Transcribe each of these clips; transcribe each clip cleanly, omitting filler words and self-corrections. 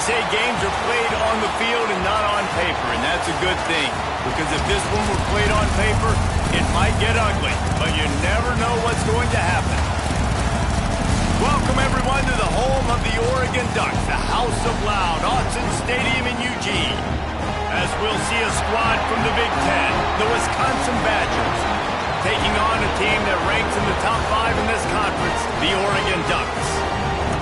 say games are played on the field and not on paper, and that's a good thing. Because if this one were played on paper, it might get ugly, but you never know what's going to happen. Welcome, everyone, to the home of the Oregon Ducks, the House of Loud, Autzen Stadium in Eugene. As we'll see a squad from the Big Ten, the Wisconsin Badgers, taking on a team that ranks in the top 5 in this conference, the Oregon Ducks.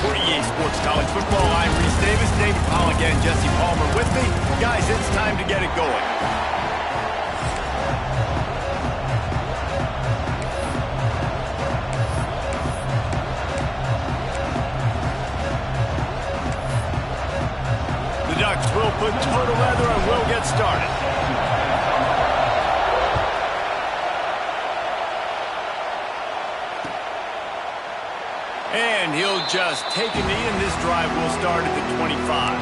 For EA Sports College Football, I'm Reese Davis, David Polligan, Jesse Palmer with me. Guys, it's time to get it going. The Ducks will put total leather and we'll get started. And he'll just take a knee, and this drive will start at the 25.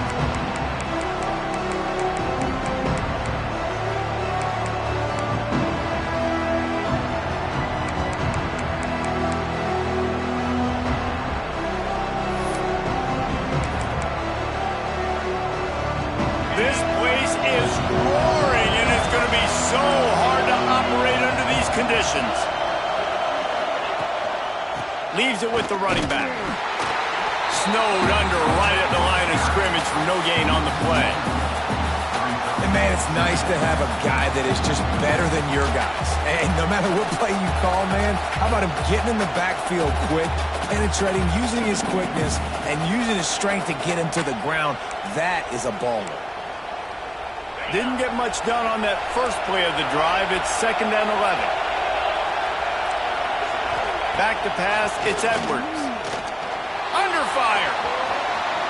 This place is roaring, and it's going to be so hard to operate under these conditions. Leaves it with the running back. Snowed under right at the line of scrimmage for no gain on the play. And, man, it's nice to have a guy that is just better than your guys. And no matter what play you call, man, how about him getting in the backfield quick, penetrating, using his quickness, and using his strength to get him to the ground. That is a baller. Didn't get much done on that first play of the drive. It's 2nd and 11. Back to pass, it's Edwards. Under fire.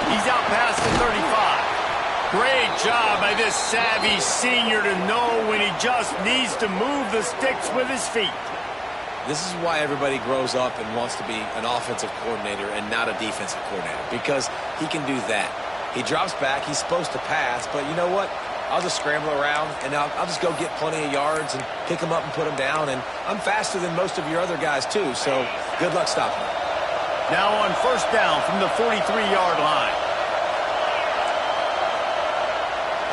He's out past the 35. Great job by this savvy senior to know when he just needs to move the sticks with his feet. This is why everybody grows up and wants to be an offensive coordinator and not a defensive coordinator, because he can do that. He drops back, he's supposed to pass, but you know what? I'll just scramble around, and I'll just go get plenty of yards and pick them up and put them down. And I'm faster than most of your other guys, too, so good luck stopping me. Now on 1st down from the 43-yard line.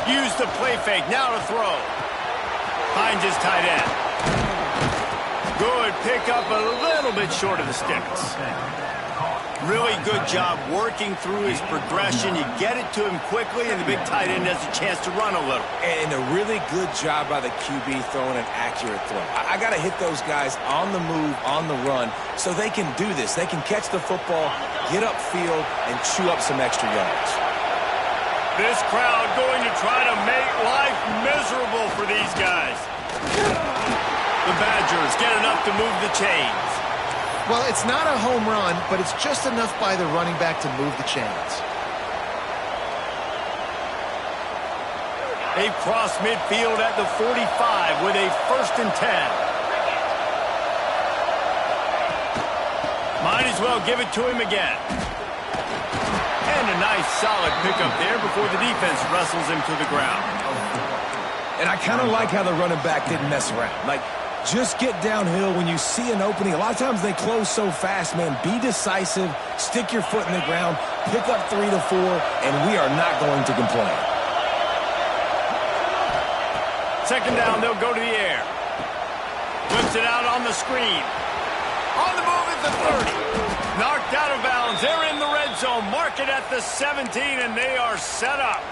Use the play fake, now to throw. Finds his tight end. Good pickup, a little bit short of the sticks. Really good job working through his progression. You get it to him quickly, and the big tight end has a chance to run a little. And a really good job by the QB throwing an accurate throw. I got to hit those guys on the move, on the run, so they can do this. They can catch the football, get upfield, and chew up some extra yards. This crowd going to try to make life miserable for these guys. The Badgers get enough to move the chains. Well, it's not a home run, but it's just enough by the running back to move the chains. They cross midfield at the 45 with a 1st and 10. Might as well give it to him again. And a nice solid pickup there before the defense wrestles him to the ground. And I kind of like how the running back didn't mess around. Like, just get downhill when you see an opening. A lot of times they close so fast, man. Be decisive, stick your foot in the ground, pick up 3 to 4, and we are not going to complain. 2nd down, they'll go to the air. Whips it out on the screen. On the move at the 30. Knocked out of bounds. They're in the red zone. Mark it at the 17, and they are set up.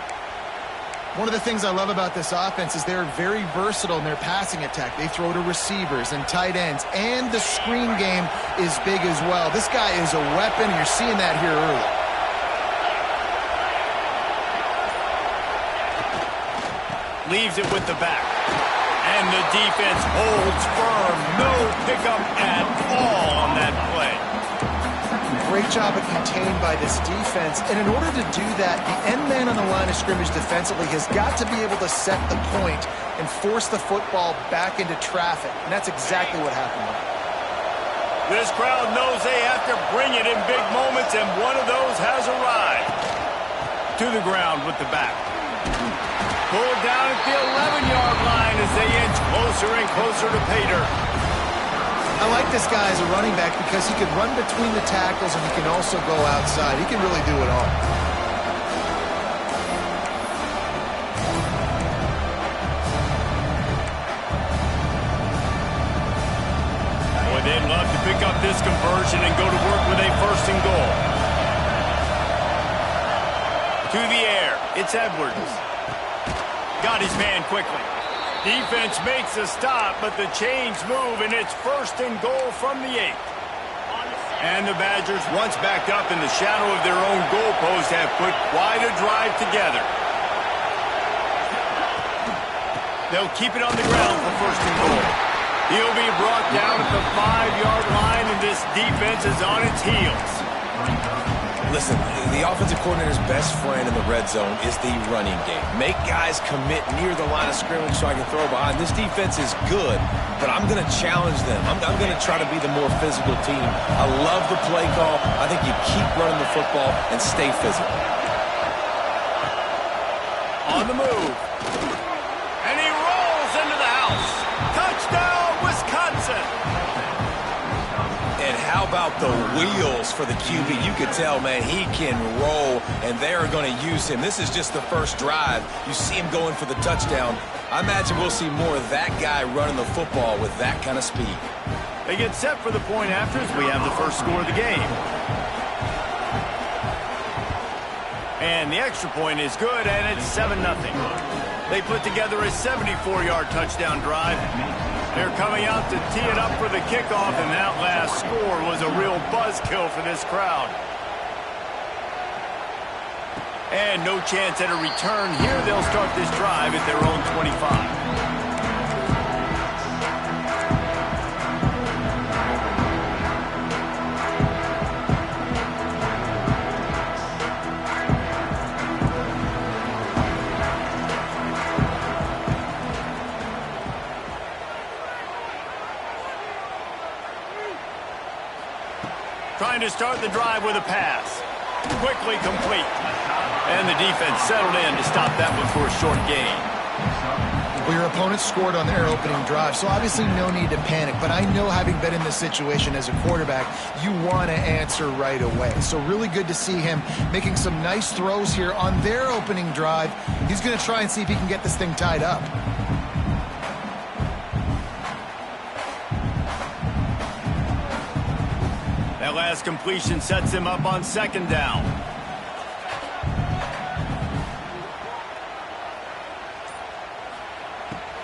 One of the things I love about this offense is they're very versatile in their passing attack. They throw to receivers and tight ends, and the screen game is big as well. This guy is a weapon. You're seeing that here early. Leaves it with the back. And the defense holds firm. No pickup at all on that play. Great job of contained by this defense. And in order to do that, the end man on the line of scrimmage defensively has got to be able to set the point and force the football back into traffic. And that's exactly what happened. This crowd knows they have to bring it in big moments, and one of those has arrived. To the ground with the back. Pulled down at the 11-yard line as they inch closer and closer to pay dirt. I like this guy as a running back because he can run between the tackles and he can also go outside. He can really do it all. love to pick up this conversion and go to work with a 1st and goal. To the air. It's Edwards. Got his man quickly. Defense makes a stop, but the chains move, and it's 1st and goal from the 8. And the Badgers, once backed up in the shadow of their own goalpost, have put quite a drive together. They'll keep it on the ground for 1st and goal. He'll be brought down at the 5-yard line, and this defense is on its heels. Listen, the offensive coordinator's best friend in the red zone is the running game. Make guys commit near the line of scrimmage so I can throw behind. This defense is good, but I'm going to challenge them. I'm going to try to be the more physical team. I love the play call. I think you keep running the football and stay physical. On the move. And he rolls into the house. Touchdown, Wisconsin. And how about the wheels for the QB? You could tell, man, he can roll, and they're going to use him. This is just the first drive. You see him going for the touchdown. I imagine we'll see more of that guy running the football with that kind of speed. They get set for the point after as we have the first score of the game. And the extra point is good, and it's 7-0. They put together a 74-yard touchdown drive. They're coming out to tee it up for the kickoff, and that last score was a real buzzkill for this crowd. And no chance at a return here. They'll start this drive at their own 25. Trying to start the drive with a pass. Quickly complete. And the defense settled in to stop that one for a short gain. Well, your opponent scored on their opening drive, so obviously no need to panic. But I know, having been in this situation as a quarterback, you want to answer right away. So really good to see him making some nice throws here on their opening drive. He's going to try and see if he can get this thing tied up. That last completion sets him up on 2nd down.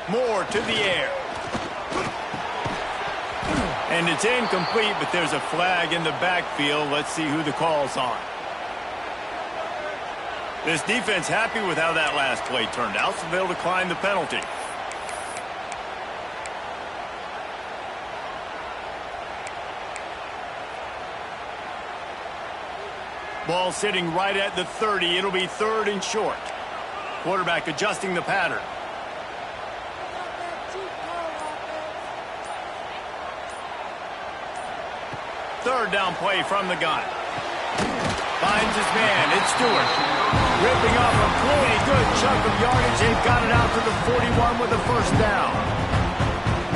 Moore to the air. And it's incomplete, but there's a flag in the backfield. Let's see who the call's on. This defense happy with how that last play turned out, so they'll decline the penalty. Ball sitting right at the 30. It'll be 3rd and short. Quarterback adjusting the pattern. Third down play from the gun. Finds his man. It's Stewart. Ripping off a pretty good chunk of yardage. They've got it out to the 41 with a 1st down.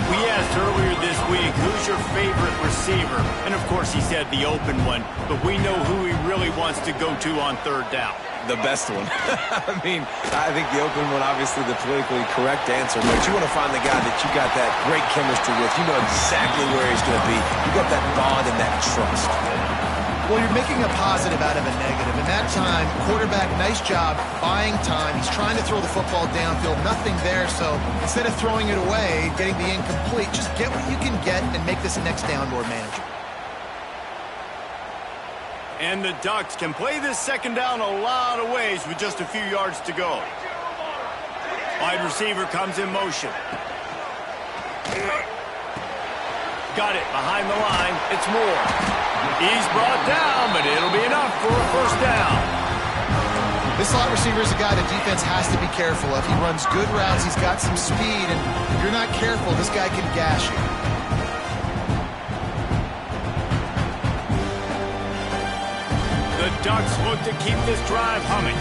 We asked earlier this week, who's your favorite receiver? And, of course, he said the open one. But we know who he really wants to go to on 3rd down. The best one. I mean, I think the open one, obviously the politically correct answer, but you want to find the guy that you got that great chemistry with. You know exactly where he's going to be. You got that bond and that trust. Well, you're making a positive out of a negative. And that time, quarterback, nice job, buying time. He's trying to throw the football downfield. Nothing there, so instead of throwing it away, getting the incomplete, just get what you can get and make this next down more manageable. And the Ducks can play this 2nd down a lot of ways with just a few yards to go. Wide receiver comes in motion. Got it behind the line. It's Moore. He's brought down, but it'll be enough for a 1st down. This slot receiver is a guy the defense has to be careful of. He runs good routes. He's got some speed, and if you're not careful, this guy can gash you. The Ducks look to keep this drive humming.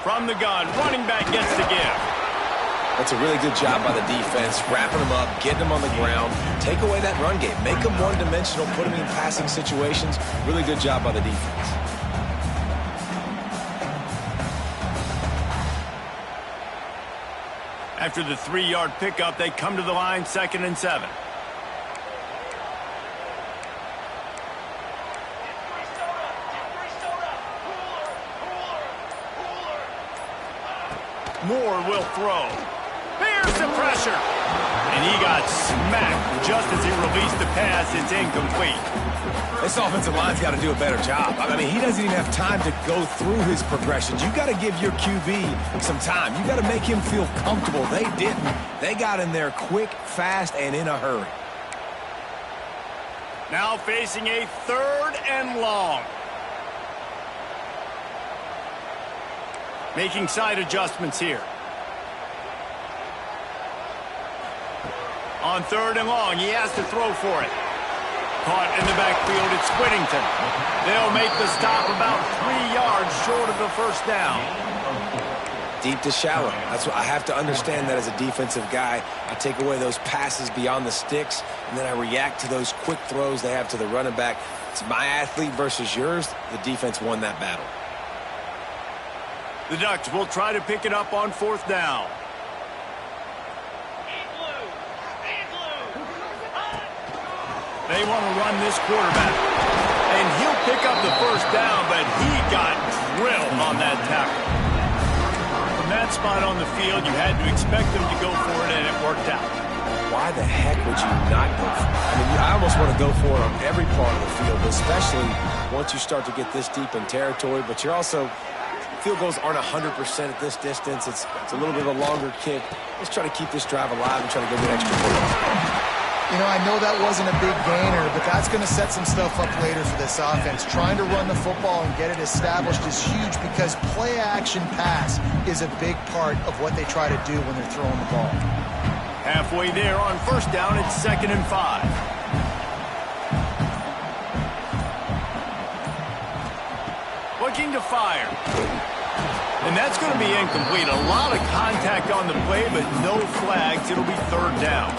From the gun, running back gets the give. That's a really good job by the defense, wrapping them up, getting them on the ground. Take away that run game. Make them one-dimensional, put them in passing situations. Really good job by the defense. After the 3-yard pickup, they come to the line, 2nd and 7. Moore will throw. Here's the pressure. And he got smacked just as he released the pass. It's incomplete. This offensive line's got to do a better job. I mean, he doesn't even have time to go through his progressions. You got to give your QB some time. You got to make him feel comfortable. They didn't. They got in there quick, fast, and in a hurry. Now facing a 3rd and long. Making side adjustments here. On 3rd and long, he has to throw for it. Caught in the backfield, it's Whittington. They'll make the stop about 3 yards short of the first down. Deep to shallow. That's what I have to understand that as a defensive guy. I take away those passes beyond the sticks, and then I react to those quick throws they have to the running back. It's my athlete versus yours. The defense won that battle. The Ducks will try to pick it up on 4th down. They want to run this quarterback. And he'll pick up the first down, but he got drilled on that tackle. From that spot on the field, you had to expect them to go for it, and it worked out. Why the heck would you not go for it? I mean, I almost want to go for it on every part of the field, especially once you start to get this deep in territory. But you're also, field goals aren't 100% at this distance. It's a little bit of a longer kick. Let's try to keep this drive alive and try to go get extra points. You know, I know that wasn't a big gainer, but that's going to set some stuff up later for this offense. Trying to run the football and get it established is huge because play-action pass is a big part of what they try to do when they're throwing the ball. Halfway there on 1st down, it's 2nd and 5. Looking to fire. And that's going to be incomplete. A lot of contact on the play, but no flags. It'll be 3rd down.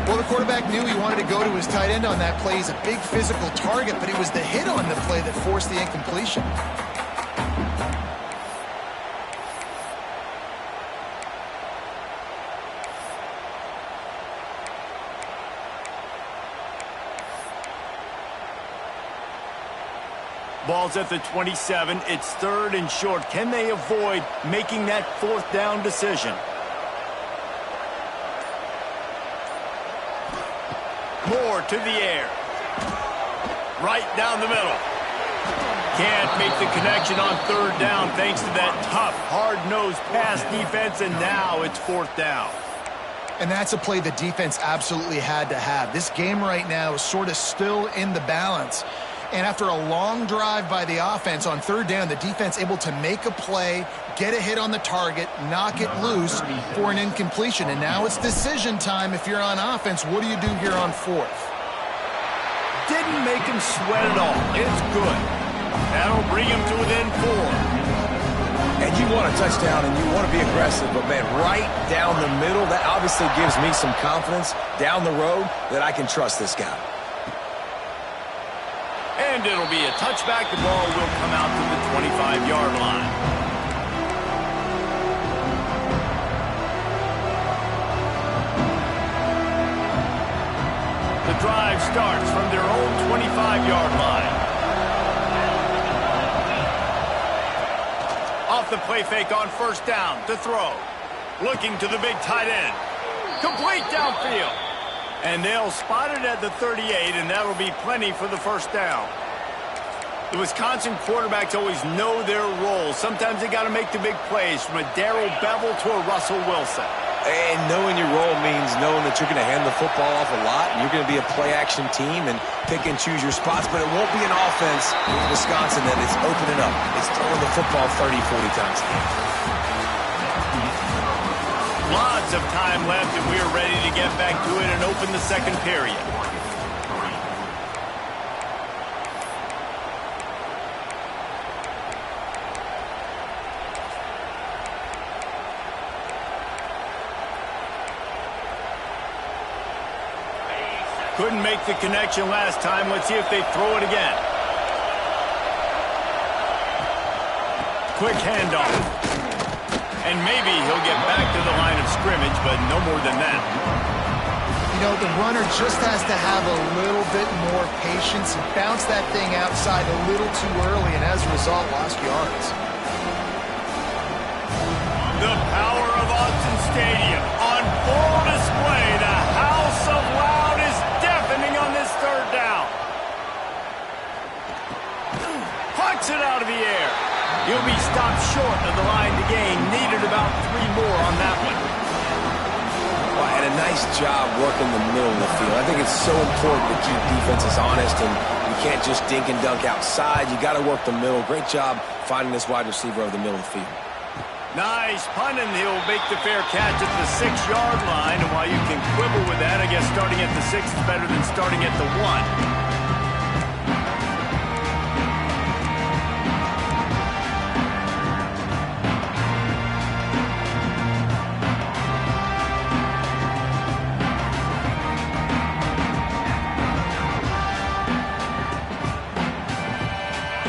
Well, the quarterback knew he wanted to go to his tight end on that play. He's a big physical target, but it was the hit on the play that forced the incompletion. Ball's at the 27. It's 3rd and short. Can they avoid making that 4th down decision? Moore to the air. Right down the middle. Can't make the connection on 3rd down thanks to that tough, hard-nosed pass defense, and now it's 4th down. And that's a play the defense absolutely had to have. This game right now is sort of still in the balance. And after a long drive by the offense on 3rd down, the defense able to make a play, get a hit on the target, knock it loose for an incompletion. And now it's decision time if you're on offense. What do you do here on 4th? Didn't make him sweat at all. It's good. That'll bring him to within 4. And you want a touchdown and you want to be aggressive, but, man, right down the middle, that obviously gives me some confidence down the road that I can trust this guy. And it'll be a touchback. The ball will come out to the 25-yard line. The drive starts from their own 25-yard line. Off the play fake on 1st down to throw. Looking to the big tight end. Complete downfield. And they'll spot it at the 38, and that'll be plenty for the 1st down. The Wisconsin quarterbacks always know their role. Sometimes they got to make the big plays, from a Darrell Bevell to a Russell Wilson. And knowing your role means knowing that you're going to hand the football off a lot, and you're going to be a play-action team and pick and choose your spots, but it won't be an offense with Wisconsin that is opening up. It's throwing the football 30, 40 times a game. Lots of time left, and we're ready to get back to it and open the 2nd period. Couldn't make the connection last time. Let's see if they throw it again. Quick handoff. And maybe he'll get back to the line of scrimmage, but no more than that. You know, the runner just has to have a little bit more patience and bounce that thing outside a little too early, and as a result, lost yards. The power of Autzen Stadium on full display. The house of loud is deafening on this third down. Pucks it out of the air. He'll be stopped short of the line to gain. Needed about 3 more on that one. Well, and a nice job working the middle of the field. I think it's so important to keep defenses honest, and you can't just dink and dunk outside. You got to work the middle. Great job finding this wide receiver over the middle of the field. Nice punt, and he'll make the fair catch at the 6-yard line. And while you can quibble with that, I guess starting at the 6 is better than starting at the 1.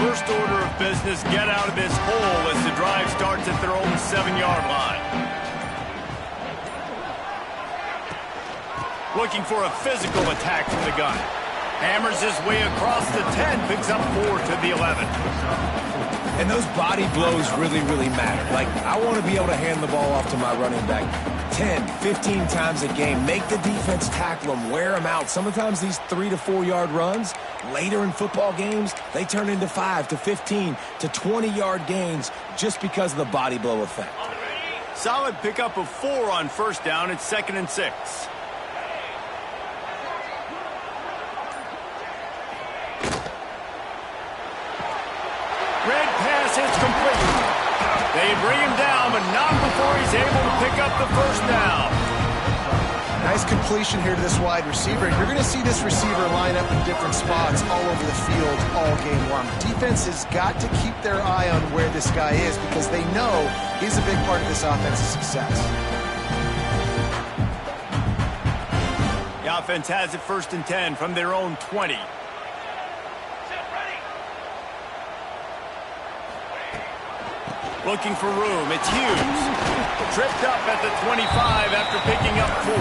First order of business, get out of this hole as the drive starts at their own 7-yard line. Looking for a physical attack from the gun. Hammers his way across the 10, picks up 4 to the 11. And those body blows really, really matter. Like, I want to be able to hand the ball off to my running back 10, 15 times a game. Make the defense tackle them, wear them out. Sometimes these 3 to 4 yard runs, later in football games, they turn into 5 to 15 to 20-yard gains just because of the body blow effect. Solid pickup of 4 on first down. It's 2nd and 6. Red pass hits complete. They bring him down, but not before he's able to pick up the first down. Nice completion here to this wide receiver. You're going to see this receiver line up in different spots all over the field all game long. Defense has got to keep their eye on where this guy is because they know he's a big part of this offense's success. The offense has it 1st and 10 from their own 20. Looking for room. It's Hughes. Tripped up at the 25 after picking up 4.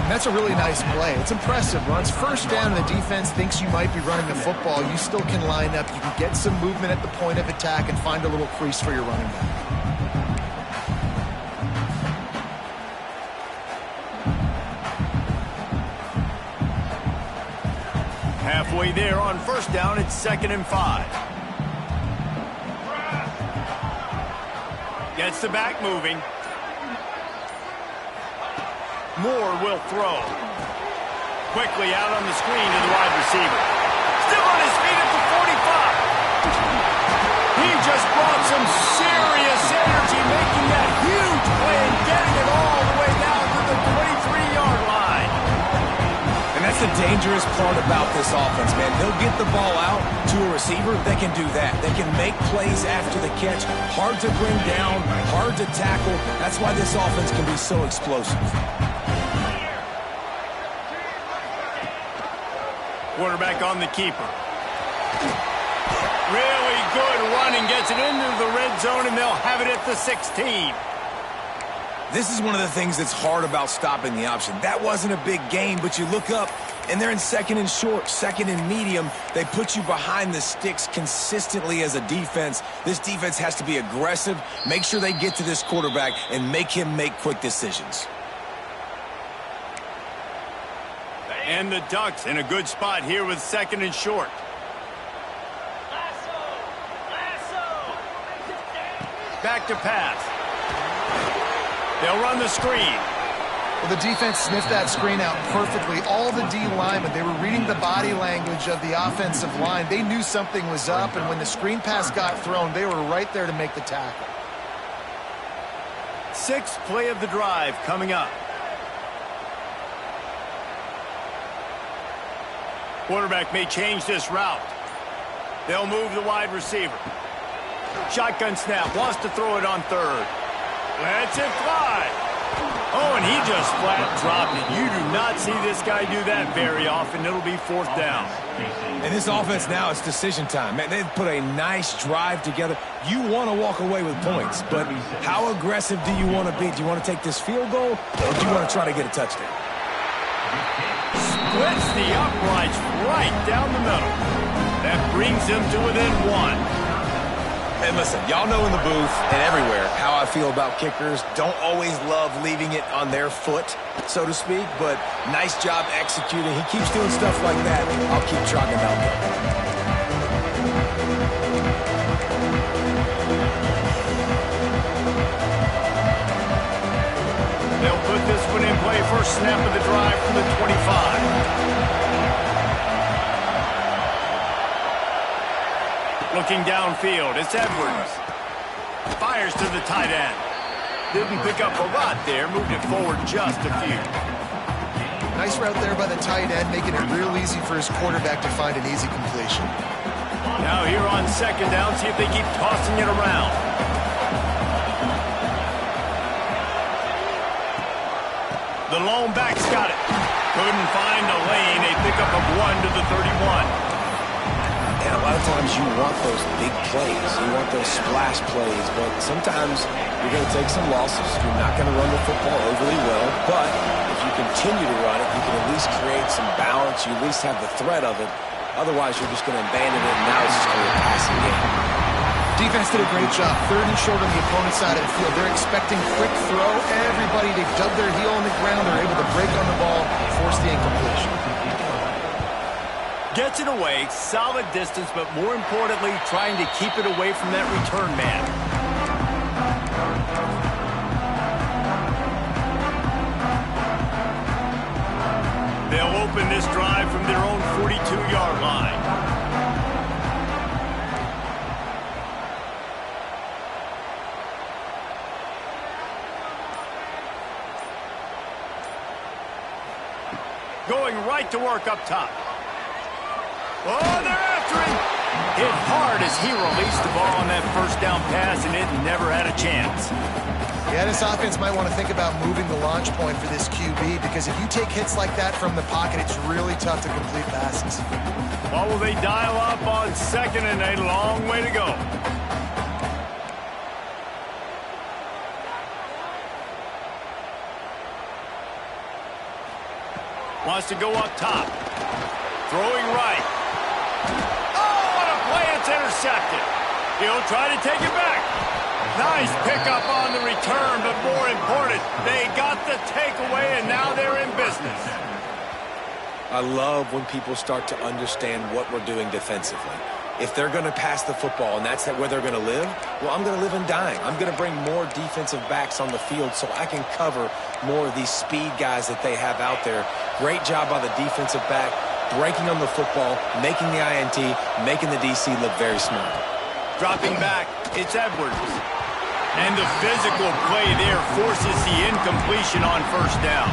And that's a really nice play. It's impressive. Runs first down and the defense thinks you might be running the football. You still can line up. You can get some movement at the point of attack and find a little crease for your running back. Halfway there on first down, it's 2nd and 5. Gets the back moving. Moore will throw. Quickly out on the screen to the wide receiver. Still on his feet at the 45. He just brought some serious energy, making that huge play and getting it all the way down to the 23-yard line. And that's the dangerous part about this offense, man. They'll get the ball out to a receiver. They can do that. They can make plays after the catch. Hard to bring down, hard to tackle. That's why this offense can be so explosive. Quarterback on the keeper. Really good running. Gets it into the red zone, and they'll have it at the 16. This is one of the things that's hard about stopping the option. That wasn't a big gain, but you look up, and they're in 2nd and short, 2nd and medium. They put you behind the sticks consistently as a defense. This defense has to be aggressive, make sure they get to this quarterback, and make him make quick decisions. And the Ducks in a good spot here with 2nd and short. Back to pass. They'll run the screen. Well, the defense sniffed that screen out perfectly. All the D linemen, they were reading the body language of the offensive line. They knew something was up, and when the screen pass got thrown, they were right there to make the tackle. 6th play of the drive coming up. Quarterback may change this route. They'll move the wide receiver. Shotgun snap, wants to throw it on 3rd. Lets it fly. Oh, and he just flat dropped it. You do not see this guy do that very often. It'll be 4th down. And this offense now, it's decision time. Man, they've put a nice drive together. You want to walk away with points, but how aggressive do you want to be? Do you want to take this field goal, or do you want to try to get a touchdown? Splits the uprights right down the middle. That brings him to within 1. And listen, y'all know in the booth and everywhere how I feel about kickers. Don't always love leaving it on their foot, so to speak, but nice job executing. He keeps doing stuff like that. I'll keep trucking out there. They'll put this one in play. First snap of the drive from the 25. Looking downfield, it's Edwards. Fires to the tight end. Didn't pick up a lot there, moved it forward just a few. Nice route there by the tight end, making it real easy for his quarterback to find an easy completion. Now here on 2nd down, see if they keep tossing it around. The lone back's got it. Couldn't find a lane. A pickup of 1 to the 31. And a lot of times you want those big plays. You want those splash plays. But sometimes you're going to take some losses. You're not going to run the football overly well. But if you continue to run it, you can at least create some balance. You at least have the threat of it. Otherwise, you're just going to abandon it, and now it's just going to be a passing game. Defense did a great job. 3rd and short on the opponent's side of the field. They're expecting quick throw. Everybody, they dug their heel on the ground. They're able to break on the ball, force the incompletion. Gets it away, solid distance, but more importantly, trying to keep it away from that return man. They'll open this drive from their own 42-yard line. Going right to work up top. Oh, they're after him. Hit hard as he released the ball on that 1st down pass, and it never had a chance. Yeah, this offense might want to think about moving the launch point for this QB, because if you take hits like that from the pocket, it's really tough to complete passes. Well, will they dial up on 2nd and a long way to go? Wants to go up top. Throwing right. Oh, what a play. It's intercepted. He'll try to take it back. Nice pickup on the return, but more important, they got the takeaway, and now they're in business. I love when people start to understand what we're doing defensively. If they're going to pass the football and that's where they're going to live, well, I'm going to live and die. I'm going to bring more defensive backs on the field so I can cover more of these speed guys that they have out there. Great job by the defensive back, breaking on the football, making the INT, making the DC look very smart. Dropping back, it's Edwards. And the physical play there forces the incompletion on 1st down.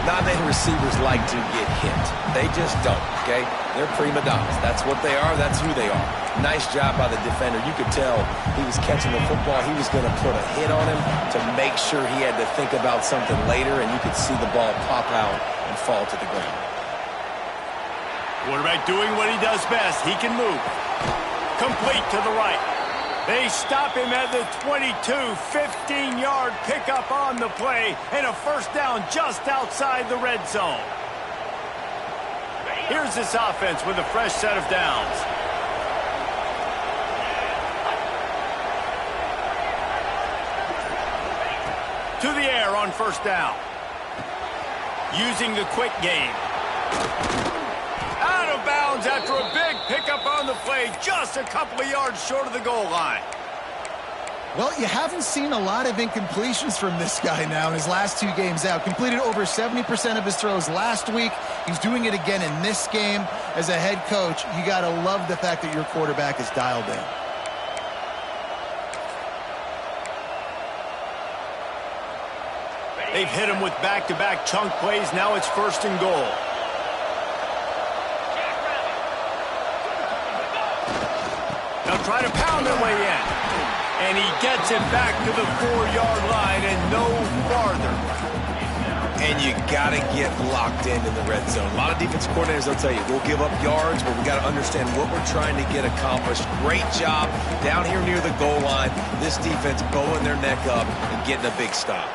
Not many receivers like to get hit. They just don't, okay? They're prima donnas. That's what they are. That's who they are. Nice job by the defender. You could tell he was catching the football. He was going to put a hit on him to make sure he had to think about something later, and you could see the ball pop out and fall to the ground. Quarterback doing what he does best. He can move. Complete to the right. They stop him at the 22, 15-yard pickup on the play, and a 1st down just outside the red zone. Here's this offense with a fresh set of downs. To the air on 1st down. Using the quick game. Out of bounds after a big pickup on the play, just a couple of yards short of the goal line. Well, you haven't seen a lot of incompletions from this guy now in his last 2 games out. Completed over 70% of his throws last week. He's doing it again in this game. As a head coach, you got to love the fact that your quarterback is dialed in. They've hit him with back-to-back chunk plays. Now it's 1st and goal. They'll try to pound their way in. And he gets it back to the 4-yard line and no farther. And you got to get locked in the red zone. A lot of defensive coordinators, they'll tell you, we'll give up yards, but we got to understand what we're trying to get accomplished. Great job down here near the goal line. This defense bowing their neck up and getting a big stop.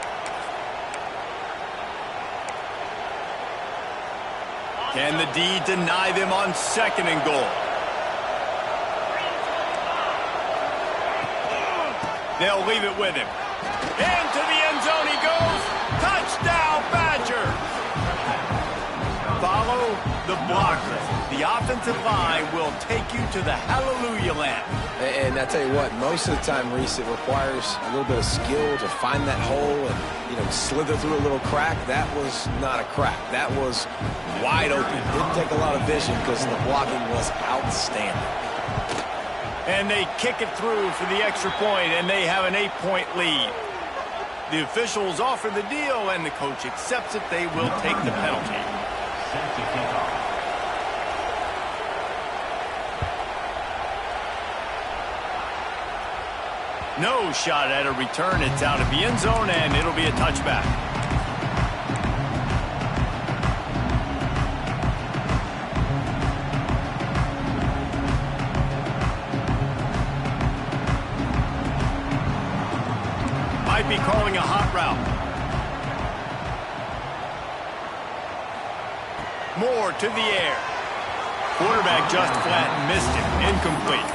Can the D deny them on 2nd and goal? They'll leave it with him. Into the end zone he goes. Touchdown, Badger. Follow the blocker. The offensive line will take you to the hallelujah land. And I tell you what, most of the time, Reese, it requires a little bit of skill to find that hole and, slither through a little crack. That was not a crack. That was wide open. Didn't take a lot of vision because the blocking was outstanding. And they kick it through for the extra point, and they have an 8-point lead. The officials offer the deal, and the coach accepts it. They will take the penalty. No shot at a return. It's out of the end zone, and it'll be a touchback. Might be calling a hot route. Moore to the air. Quarterback just flat missed it. Incomplete.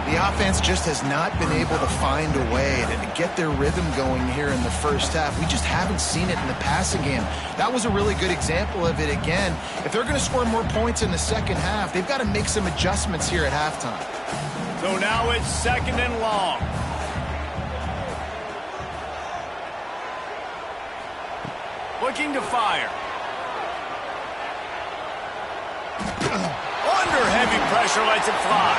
The offense just has not been able to find a way to get their rhythm going here in the first half. We just haven't seen it in the passing game. That was a really good example of it again. If they're going to score more points in the second half, they've got to make some adjustments here at halftime. So now it's 2nd and long. Looking to fire. Under heavy pressure, lets it fly.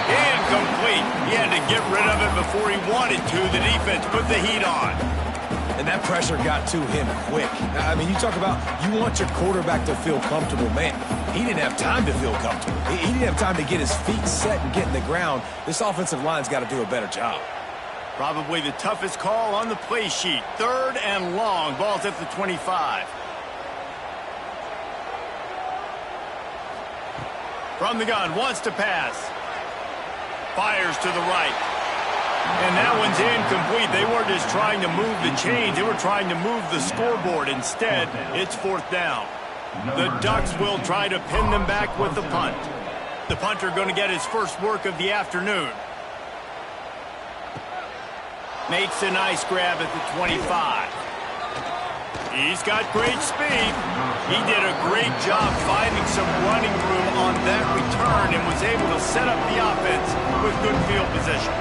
Incomplete. He had to get rid of it before he wanted to. The defense put the heat on. And that pressure got to him quick. I mean, you talk about you want your quarterback to feel comfortable. Man, he didn't have time to feel comfortable. He didn't have time to get his feet set and get in the ground. This offensive line's got to do a better job. Probably the toughest call on the play sheet. 3rd and long. Ball's at the 25. From the gun, wants to pass. Fires to the right. And that one's incomplete. They weren't just trying to move the chains. They were trying to move the scoreboard. Instead, it's 4th down. The Ducks will try to pin them back with the punt. The punter going to get his first work of the afternoon. Makes a nice grab at the 25. He's got great speed. He did a great job finding some running room on that return and was able to set up the offense with good field position.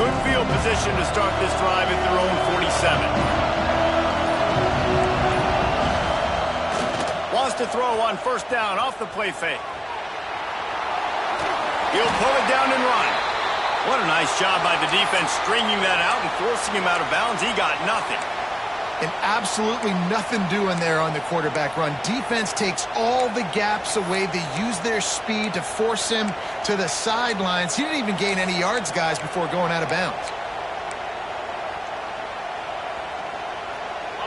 Good field position to start this drive at their own 47. Wants to throw on 1st down off the play fake. He'll pull it down and run. What a nice job by the defense stringing that out and forcing him out of bounds. He got nothing. And absolutely nothing doing there on the quarterback run. Defense takes all the gaps away. They use their speed to force him to the sidelines. He didn't even gain any yards, guys, before going out of bounds.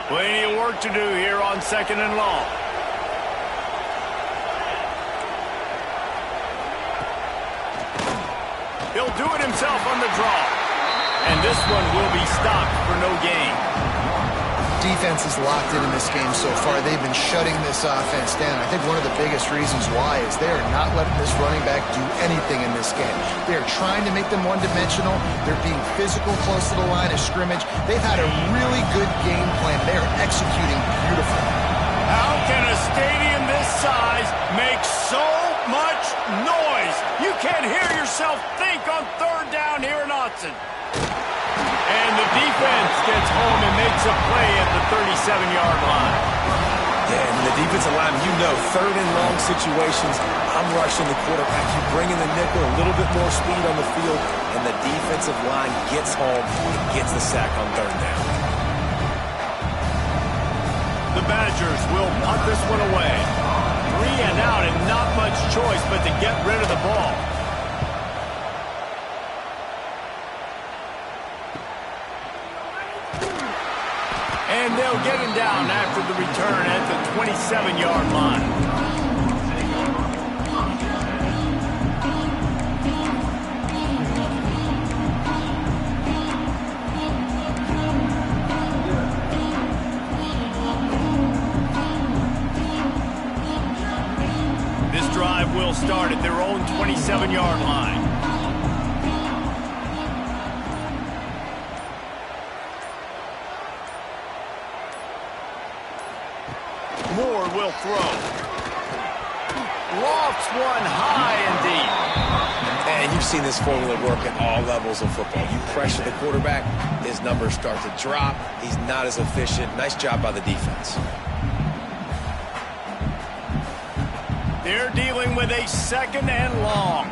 Plenty of work to do here on 2nd and long. He'll do it himself on the draw. And this one will be stopped for no gain. Defense is locked in this game so far. They've been shutting this offense down. I think one of the biggest reasons why is they are not letting this running back do anything in this game. They are trying to make them one-dimensional. They're being physical close to the line of scrimmage. They've had a really good game plan. They are executing beautifully. How can a stadium this size make so much noise? You can't hear yourself think on 3rd down here in Autzen. And the defense gets home and makes a play at the 37-yard line. Yeah, and the defensive line, 3rd and long situations, I'm rushing the quarterback. You bring in the nickel, a little bit more speed on the field, and the defensive line gets home and gets the sack on 3rd down. The Badgers will punt this one away. 3 and out and not much choice but to get rid of the ball. they'll get him down after the return at the 27-yard line. This drive will start at their own 27-yard line. Moore will throw. Lofts one high and deep. And you've seen this formula work at all levels of football. You pressure the quarterback, his numbers start to drop. He's not as efficient. Nice job by the defense. They're dealing with a second and long.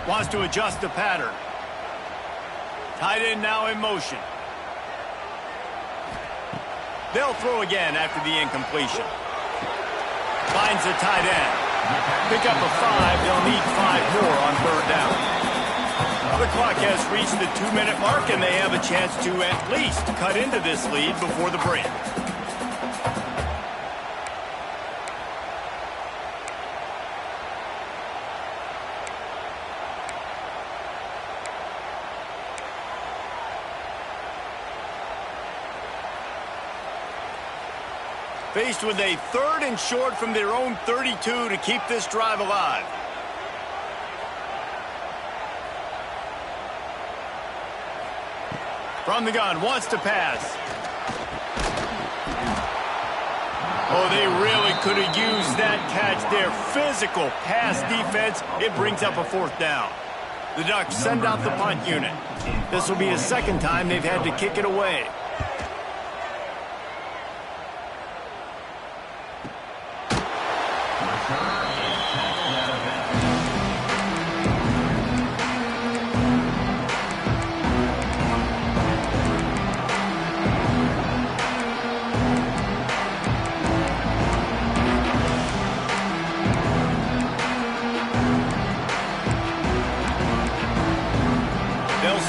Wants to adjust the pattern. Tight end now in motion. They'll throw again after the incompletion. Finds the tight end. Pick up a 5. They'll need 5 more on third down. The clock has reached the 2-minute mark, and they have a chance to at least cut into this lead before the break. Faced with a 3rd and short from their own 32 to keep this drive alive. From the gun, wants to pass. Oh, they really could have used that catch there. Physical pass defense. It brings up a 4th down. The Ducks send out the punt unit. This will be a second time they've had to kick it away.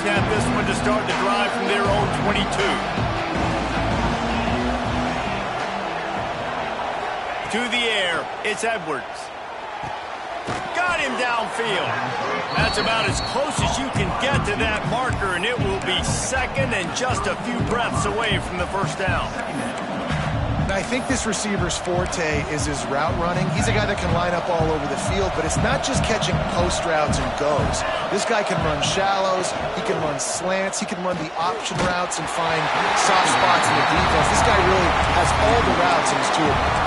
Snap this one to start the drive from their own 22. To the air, it's Edwards. Got him downfield. That's about as close as you can get to that marker, and it will be second and just a few breaths away from the first down. I think this receiver's forte is his route running. He's a guy that can line up all over the field, but it's not just catching post routes and goes. This guy can run shallows, he can run slants, he can run the option routes and find soft spots in the defense. This guy really has all the routes in his toolbox.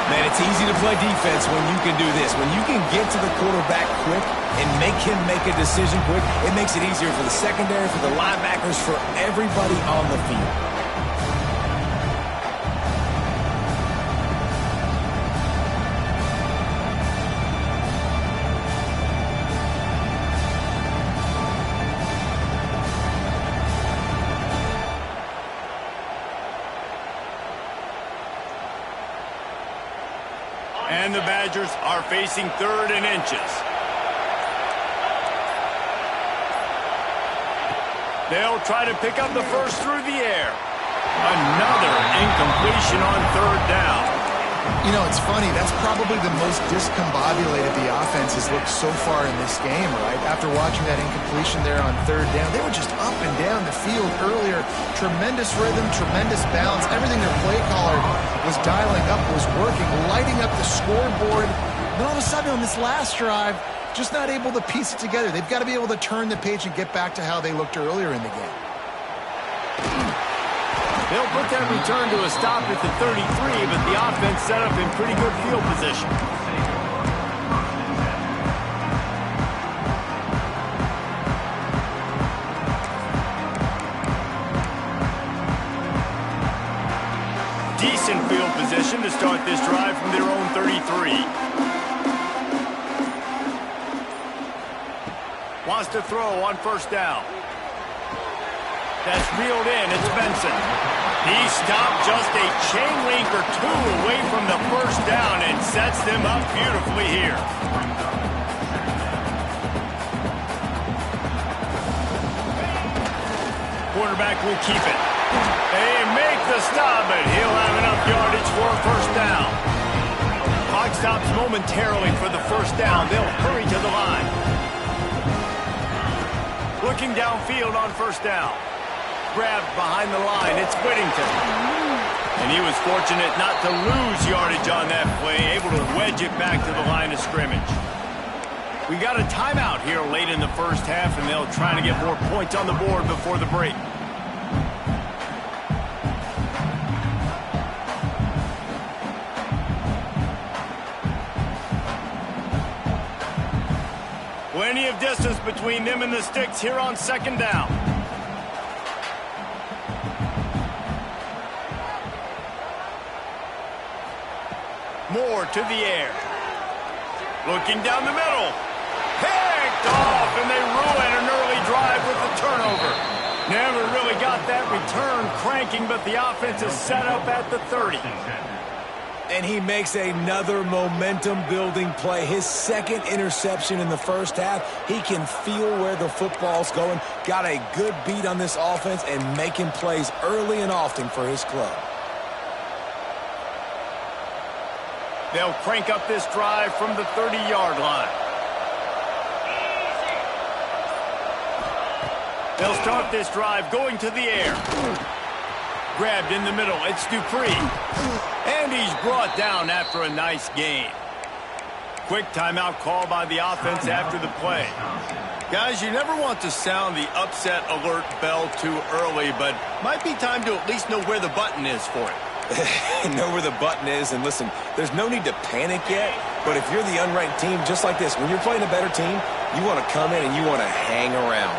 Man, it's easy to play defense when you can do this. When you can get to the quarterback quick and make him make a decision quick, it makes it easier for the secondary, for the linebackers, for everybody on the field. And the Badgers are facing 3rd and inches. They'll try to pick up the first through the air. Another incompletion on 3rd down. You know, it's funny. That's probably the most discombobulated the offense has looked so far in this game, right? After watching that incompletion there on 3rd down, they were just up and down the field earlier. Tremendous rhythm, tremendous balance. Everything their play caller was dialing up was working, lighting up the scoreboard. Then all of a sudden on this last drive, just not able to piece it together. They've got to be able to turn the page and get back to how they looked earlier in the game. They'll put that return to a stop at the 33, but the offense set up in pretty good field position. Decent field position to start this drive from their own 33. Wants to throw on 1st down. That's reeled in. It's Benson. He stopped just a chain link or 2 away from the 1st down and sets them up beautifully here. quarterback will keep it. They make the stop, but he'll have enough yardage for a first down. Clock stops momentarily for the first down. They'll hurry to the line. Looking downfield on first down. Grabbed behind the line. It's Whittington. And he was fortunate not to lose yardage on that play, able to wedge it back to the line of scrimmage. We got a timeout here late in the first half, and they'll try to get more points on the board before the break. Plenty of distance between them and the sticks here on second down. Moore to the air. Looking down the middle. Picked off, and they ruin an early drive with the turnover. Never really got that return cranking, but the offense is set up at the 30. And he makes another momentum-building play. His second interception in the first half. He can feel where the football's going. Got a good beat on this offense and making plays early and often for his club. They'll crank up this drive from the 30-yard line. They'll start this drive going to the air. Grabbed in the middle. It's Dupree. And he's brought down after a nice gain. Quick timeout call by the offense after the play. Guys, you never want to sound the upset alert bell too early, but might be time to at least know where the button is for it. Know where the button is, and listen, there's no need to panic yet, but if you're the unranked team, just like this, when you're playing a better team, you want to come in and you want to hang around,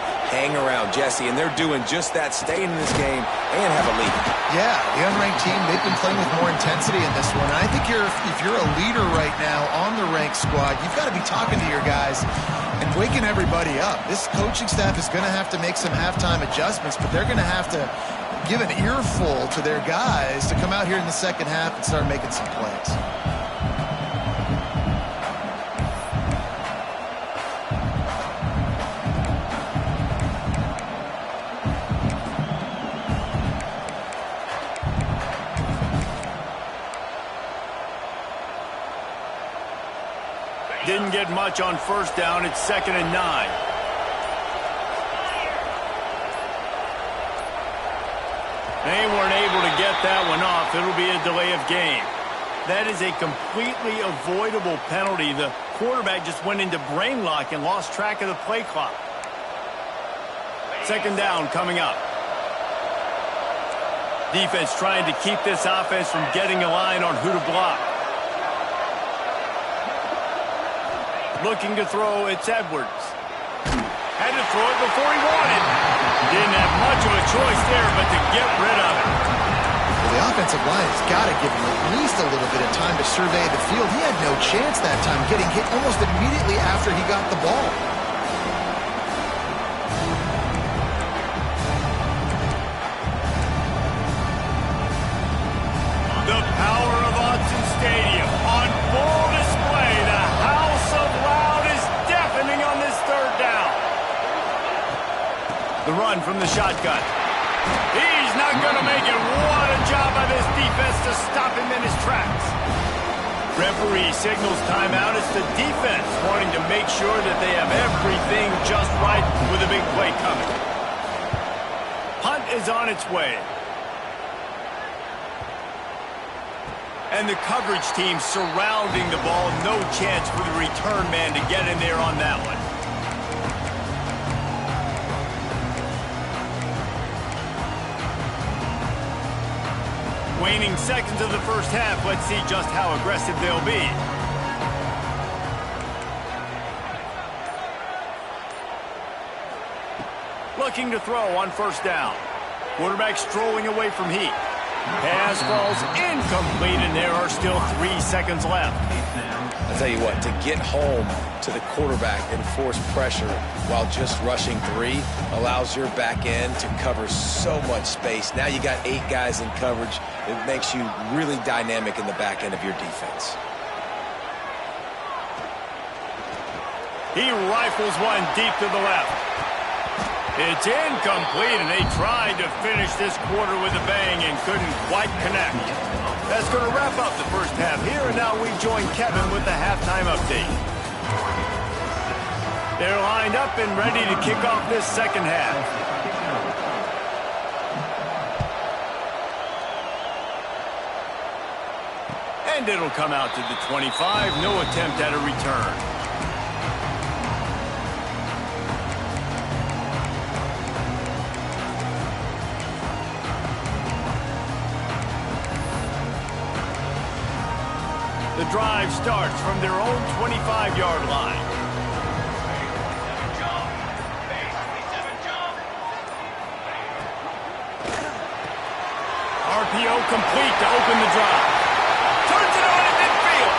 Jesse, and they're doing just that, staying in this game and have a lead. Yeah, the unranked team, they've been playing with more intensity in this one. I think if you're a leader right now on the ranked squad, you've got to be talking to your guys and waking everybody up. This coaching staff is going to have to make some halftime adjustments, but they're going to have to give an earful to their guys to come out here in the second half and start making some plays. Didn't get much on first down. It's 2nd and 9. They weren't able to get that one off. It'll be a delay of game. That is a completely avoidable penalty. The quarterback just went into brain lock and lost track of the play clock. 2nd down coming up. Defense trying to keep this offense from getting a line on who to block. Looking to throw, it's Edwards. Had to throw it before he wanted. Didn't have much of a choice there, but to get rid of it. Well, the offensive line has got to give him at least a little bit of time to survey the field. He had no chance that time, getting hit almost immediately after he got the ball. The power of Autzen Stadium on full display. The House of Loud is deafening on this 3rd down. The run from the shotgun. He's not going to make it. What a job by this defense to stop him in his tracks. Referee signals timeout. It's the defense wanting to make sure that they have everything just right with a big play coming. Punt is on its way. And the coverage team surrounding the ball. No chance for the return man to get in there on that one. Waning seconds of the first half. Let's see just how aggressive they'll be. Looking to throw on first down. Quarterback strolling away from heat. Pass falls incomplete, and there are still 3 seconds left. I'll tell you what, to get home to the quarterback and force pressure while just rushing 3 allows your back end to cover so much space. Now you got 8 guys in coverage. It makes you really dynamic in the back end of your defense. He rifles one deep to the left. It's incomplete, and they tried to finish this quarter with a bang and couldn't quite connect. That's going to wrap up the first half here, and now we join Kevin with the halftime update. They're lined up and ready to kick off this second half. And it'll come out to the 25. No attempt at a return. The drive starts from their own 25-yard line. RPO complete to open the drive. Turns it on at midfield.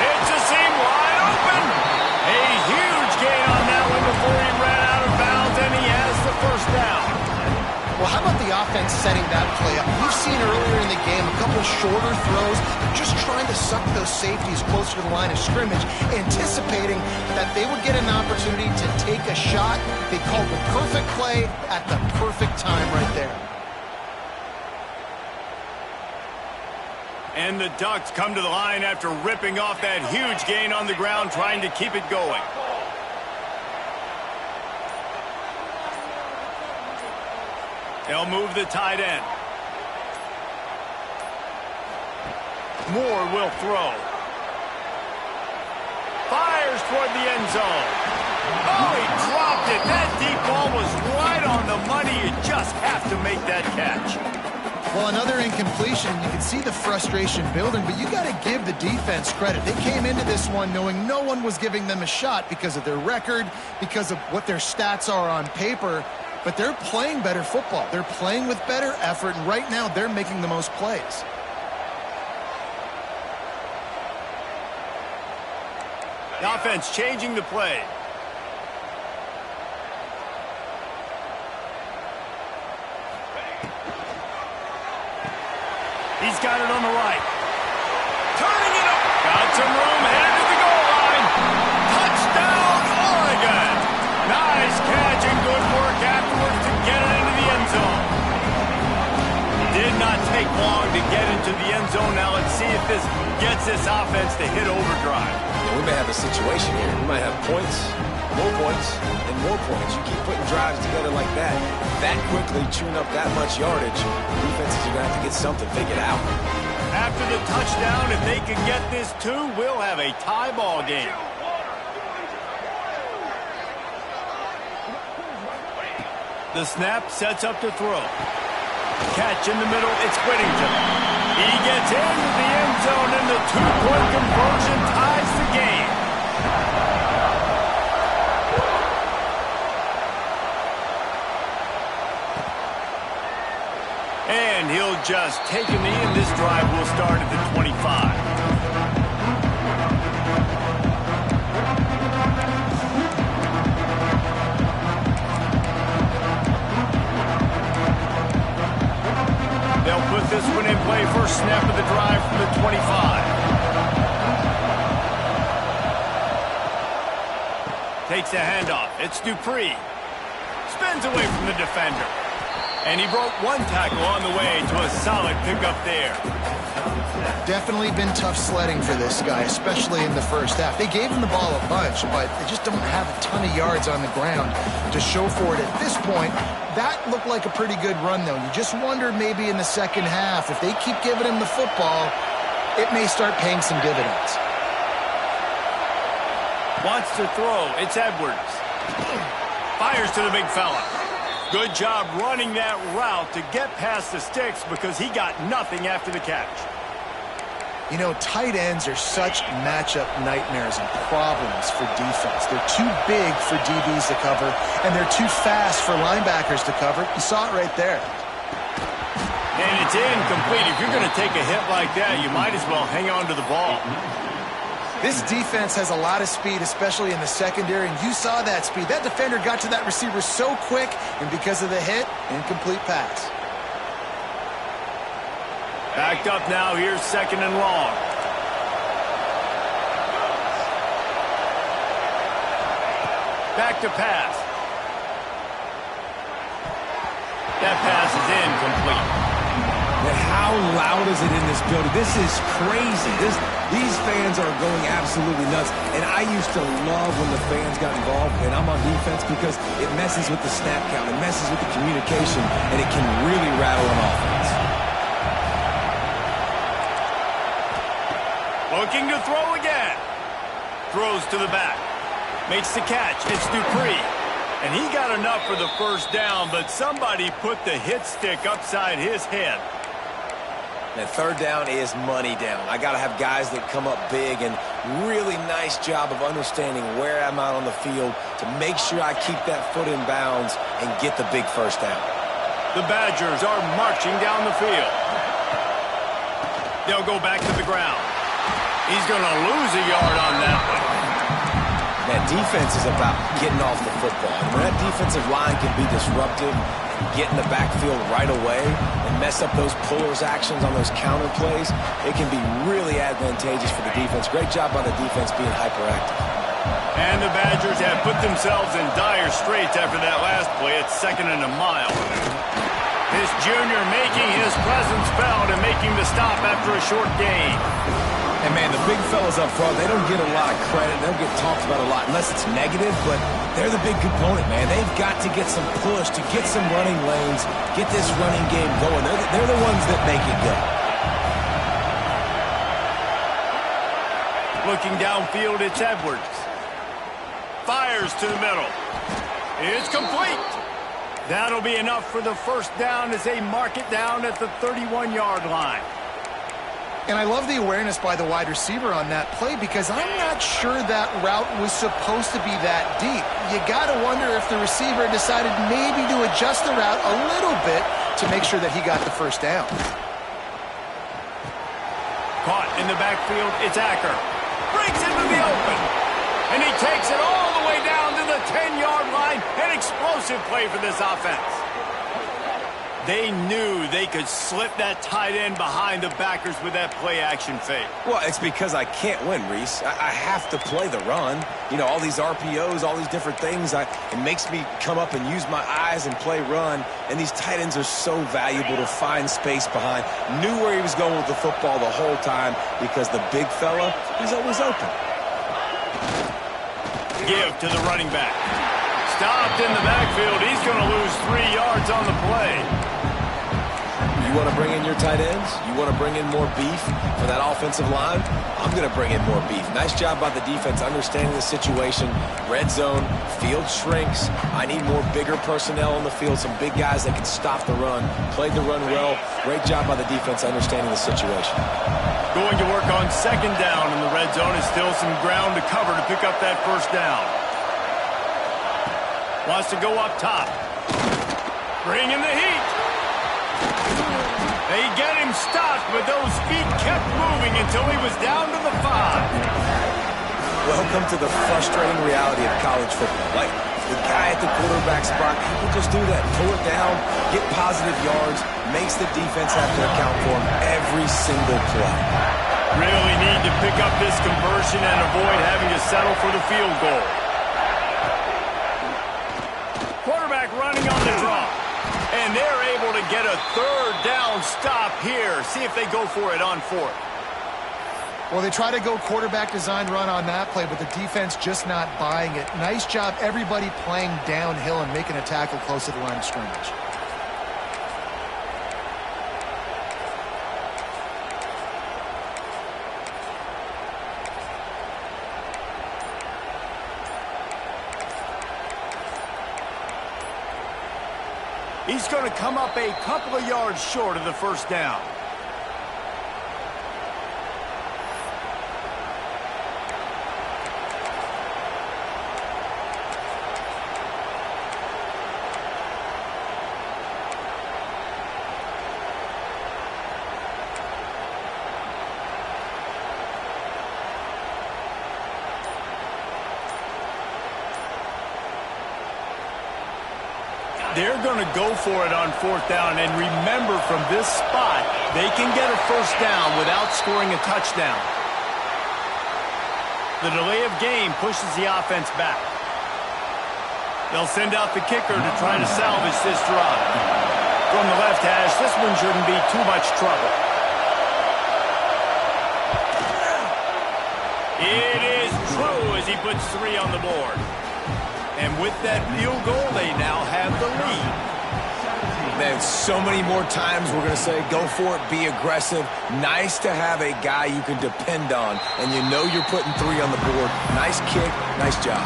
Hits the seam wide open. A huge gain on that one before he ran out of bounds, and he has the first down. Well, how about the offense setting that play up? We've seen earlier in the game a couple of shorter throws, just trying to suck those safeties closer to the line of scrimmage, anticipating that they would get an opportunity to take a shot. They called the perfect play at the perfect time right there. And the Ducks come to the line after ripping off that huge gain on the ground, trying to keep it going. They'll move the tight end. Moore will throw. Fires toward the end zone. Oh, he dropped it. That deep ball was right on the money. You just have to make that catch. Well, another incompletion. You can see the frustration building, but you got to give the defense credit. They came into this one knowing no one was giving them a shot because of their record, because of what their stats are on paper. But they're playing better football. They're playing with better effort, and right now they're making the most plays. The offense changing the play. He's got it on the right. Turning it up. Got some room, headed to the goal line. Touchdown, Oregon. Nice catch and good work afterwards to get it into the end zone. Did not take long to get into the end zone. Now let's see if this gets this offense to hit overdrive. We may have a situation here. We might have points, and more points. You keep putting drives together like that quickly, chewing up that much yardage, defenses are going to have to get something figured out. After the touchdown, if they can get this too, we'll have a tie ball game. The snap sets up to throw. Catch in the middle, it's Whittington. He gets into the end zone, and the two-point conversion ties the game. And he'll just take a knee, and this drive will start at the 25. They'll put this one in play. First snap of the drive from the 25. Takes a handoff. It's Dupree. Spins away from the defender. And he broke one tackle on the way to a solid pickup there. Definitely been tough sledding for this guy, especially in the first half. They gave him the ball a bunch, but they just don't have a ton of yards on the ground to show for it at this point. That looked like a pretty good run, though. You just wonder maybe in the second half, if they keep giving him the football, it may start paying some dividends. Wants to throw. It's Edwards. Fires to the big fella. Good job running that route to get past the sticks because he got nothing after the catch. You know, tight ends are such matchup nightmares and problems for defense. They're too big for DBs to cover, and they're too fast for linebackers to cover. You saw it right there. And it's incomplete. If you're going to take a hit like that, you might as well hang on to the ball. This defense has a lot of speed, especially in the secondary, and you saw that speed. That defender got to that receiver so quick, and because of the hit, incomplete pass. Backed up now. Here's second and long. Back to pass. That pass is incomplete. And how loud is it in this building? This is crazy. These fans are going absolutely nuts. And I used to love when the fans got involved, and I'm on defense because it messes with the snap count, it messes with the communication, and it can really rattle an offense. Looking to throw again. Throws to the back. Makes the catch. It's Dupree. And he got enough for the first down, but somebody put the hit stick upside his head. And third down is money down. I got to have guys that come up big, and really nice job of understanding where I'm out on the field to make sure I keep that foot in bounds and get the big first down. The Badgers are marching down the field. They'll go back to the ground. He's going to lose a yard on that one. That defense is about getting off the football. And when that defensive line can be disruptive, get in the backfield right away, and mess up those pullers actions on those counter plays, it can be really advantageous for the defense. Great job by the defense being hyperactive. And the Badgers have put themselves in dire straits after that last play. It's 2nd and a mile. This junior making his presence felt and making the stop after a short gain. And, man, the big fellas up front, they don't get a lot of credit. They don't get talked about a lot unless it's negative, but they're the big component, man. They've got to get some push, to get some running lanes, get this running game going. They're the ones that make it go. Looking downfield, it's Edwards. Fires to the middle. It's complete. That'll be enough for the first down as they mark it down at the 31-yard line. And I love the awareness by the wide receiver on that play because I'm not sure that route was supposed to be that deep. You got to wonder if the receiver decided maybe to adjust the route a little bit to make sure that he got the first down. Caught in the backfield, it's Acker. Breaks into the open. And he takes it all the way down to the 10-yard line. An explosive play for this offense. They knew they could slip that tight end behind the backers with that play-action fake. Well, it's because I can't win, Reese. I have to play the run. You know, all these RPOs, all these different things, it makes me come up and use my eyes and play run. And these tight ends are so valuable to find space behind. Knew where he was going with the football the whole time because the big fella, he's always open. Give to the running back. Stopped in the backfield. He's going to lose 3 yards on the play. You want to bring in your tight ends? You want to bring in more beef for that offensive line? I'm going to bring in more beef. Nice job by the defense understanding the situation. Red zone, field shrinks. I need more bigger personnel on the field, some big guys that can stop the run. Played the run well. Great job by the defense understanding the situation. Going to work on 2nd down in the red zone. Is still some ground to cover to pick up that first down. Wants to go up top. Bring in the heat. They get him stopped, but those feet kept moving until he was down to the 5. Welcome to the frustrating reality of college football. Like, the guy at the quarterback spot, he can just do that. Pull it down, get positive yards, makes the defense have to account for him every single play. Really need to pick up this conversion and avoid having to settle for the field goal. Quarterback running on the draw. And they're able to get a 3rd down stop here. See if they go for it on 4th. Well, they try to go quarterback design run on that play, but the defense just not buying it. Nice job, everybody playing downhill and making a tackle close to the line of scrimmage. He's going to come up a couple of yards short of the first down. They're going to go for it on 4th down. And remember, from this spot, they can get a first down without scoring a touchdown. The delay of game pushes the offense back. They'll send out the kicker to try to salvage this drive. from the left hash. This one shouldn't be too much trouble. It is true as he puts 3 on the board. And with that field goal, they now have the lead. Man, so many more times we're going to say, go for it, be aggressive. Nice to have a guy you can depend on, and you know you're putting 3 on the board. Nice kick, nice job.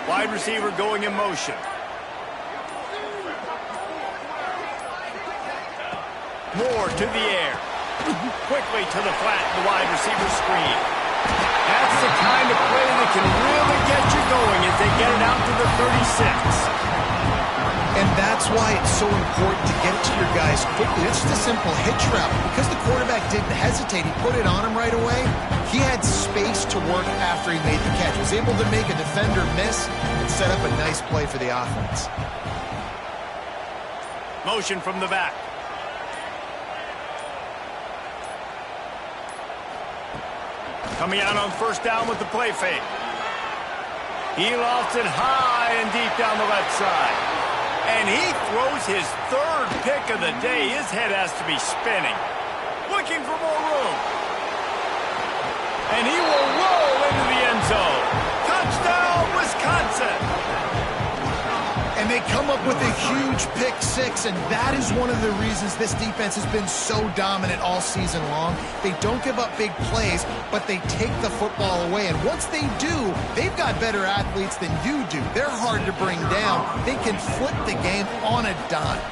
Wide receiver going in motion. Moore to the air. Quickly to the flat, the wide receiver screen. That's the kind of play that can really get you going as they get it out to the 36. And that's why it's so important to get it to your guys quickly. It's just a simple hitch route. Because the quarterback didn't hesitate, he put it on him right away. He had space to work after he made the catch. Was able to make a defender miss and set up a nice play for the offense. Motion from the back. Coming out on first down with the play fake. He lofts it high and deep down the left side. And he throws his 3rd pick of the day. His head has to be spinning. Looking for more room. And he will roll into the end zone. Touchdown, Wisconsin! And they come up with a huge pick 6, and that is one of the reasons this defense has been so dominant all season long. They don't give up big plays, but they take the football away. And once they do, they've got better athletes than you do. They're hard to bring down. They can flip the game on a dime.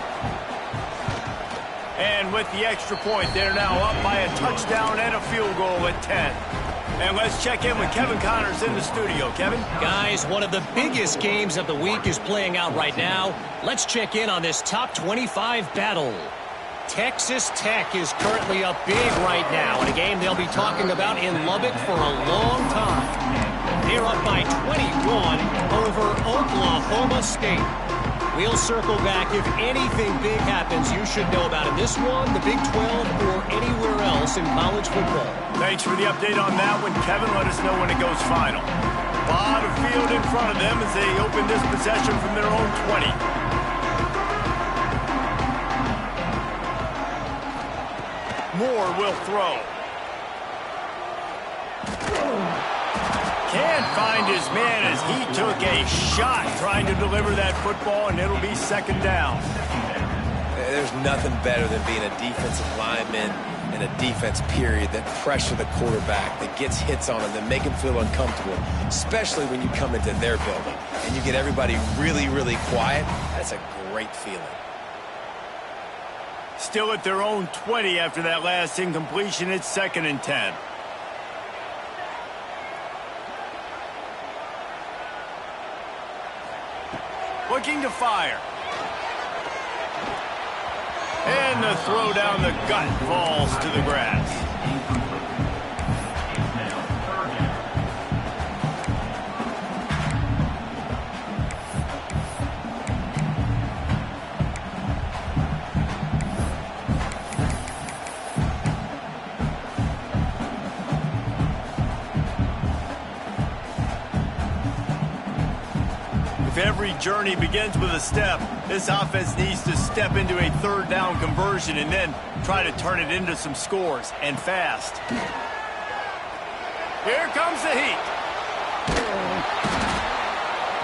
And with the extra point, they're now up by a touchdown and a field goal at 10. And let's check in with Kevin Connors in the studio. Kevin? Guys, one of the biggest games of the week is playing out right now. Let's check in on this top 25 battle. Texas Tech is currently up big right now in a game they'll be talking about in Lubbock for a long time. They're up by 21 over Oklahoma State. We'll circle back. If anything big happens, you should know about it. This one, the Big 12, or anywhere else in college football. Thanks for the update on that one, Kevin. Let us know when it goes final. Lot of field in front of them as they open this possession from their own 20. Moore will throw. Can't find his man as he took a shot trying to deliver that football, and it'll be 2nd down. There's nothing better than being a defensive lineman and a defense period that pressure the quarterback, that gets hits on him, that make him feel uncomfortable, especially when you come into their building and you get everybody really, really quiet. That's a great feeling. Still at their own 20 after that last incompletion. It's 2nd and 10. Looking to fire. And the throw down the gut falls to the grass. Every journey begins with a step. This offense needs to step into a 3rd down conversion and then try to turn it into some scores, and fast. Here comes the heat.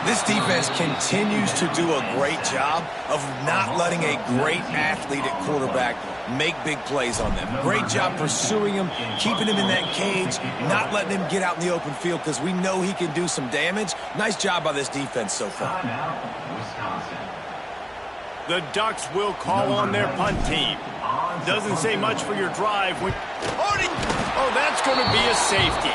This defense continues to do a great job of not letting a great athlete at quarterback make big plays on them. Great job pursuing him, keeping him in that cage, not letting him get out in the open field because we know he can do some damage. Nice job by this defense so far. The Ducks will call on their punt team. Doesn't say much for your drive. Oh, that's going to be a safety.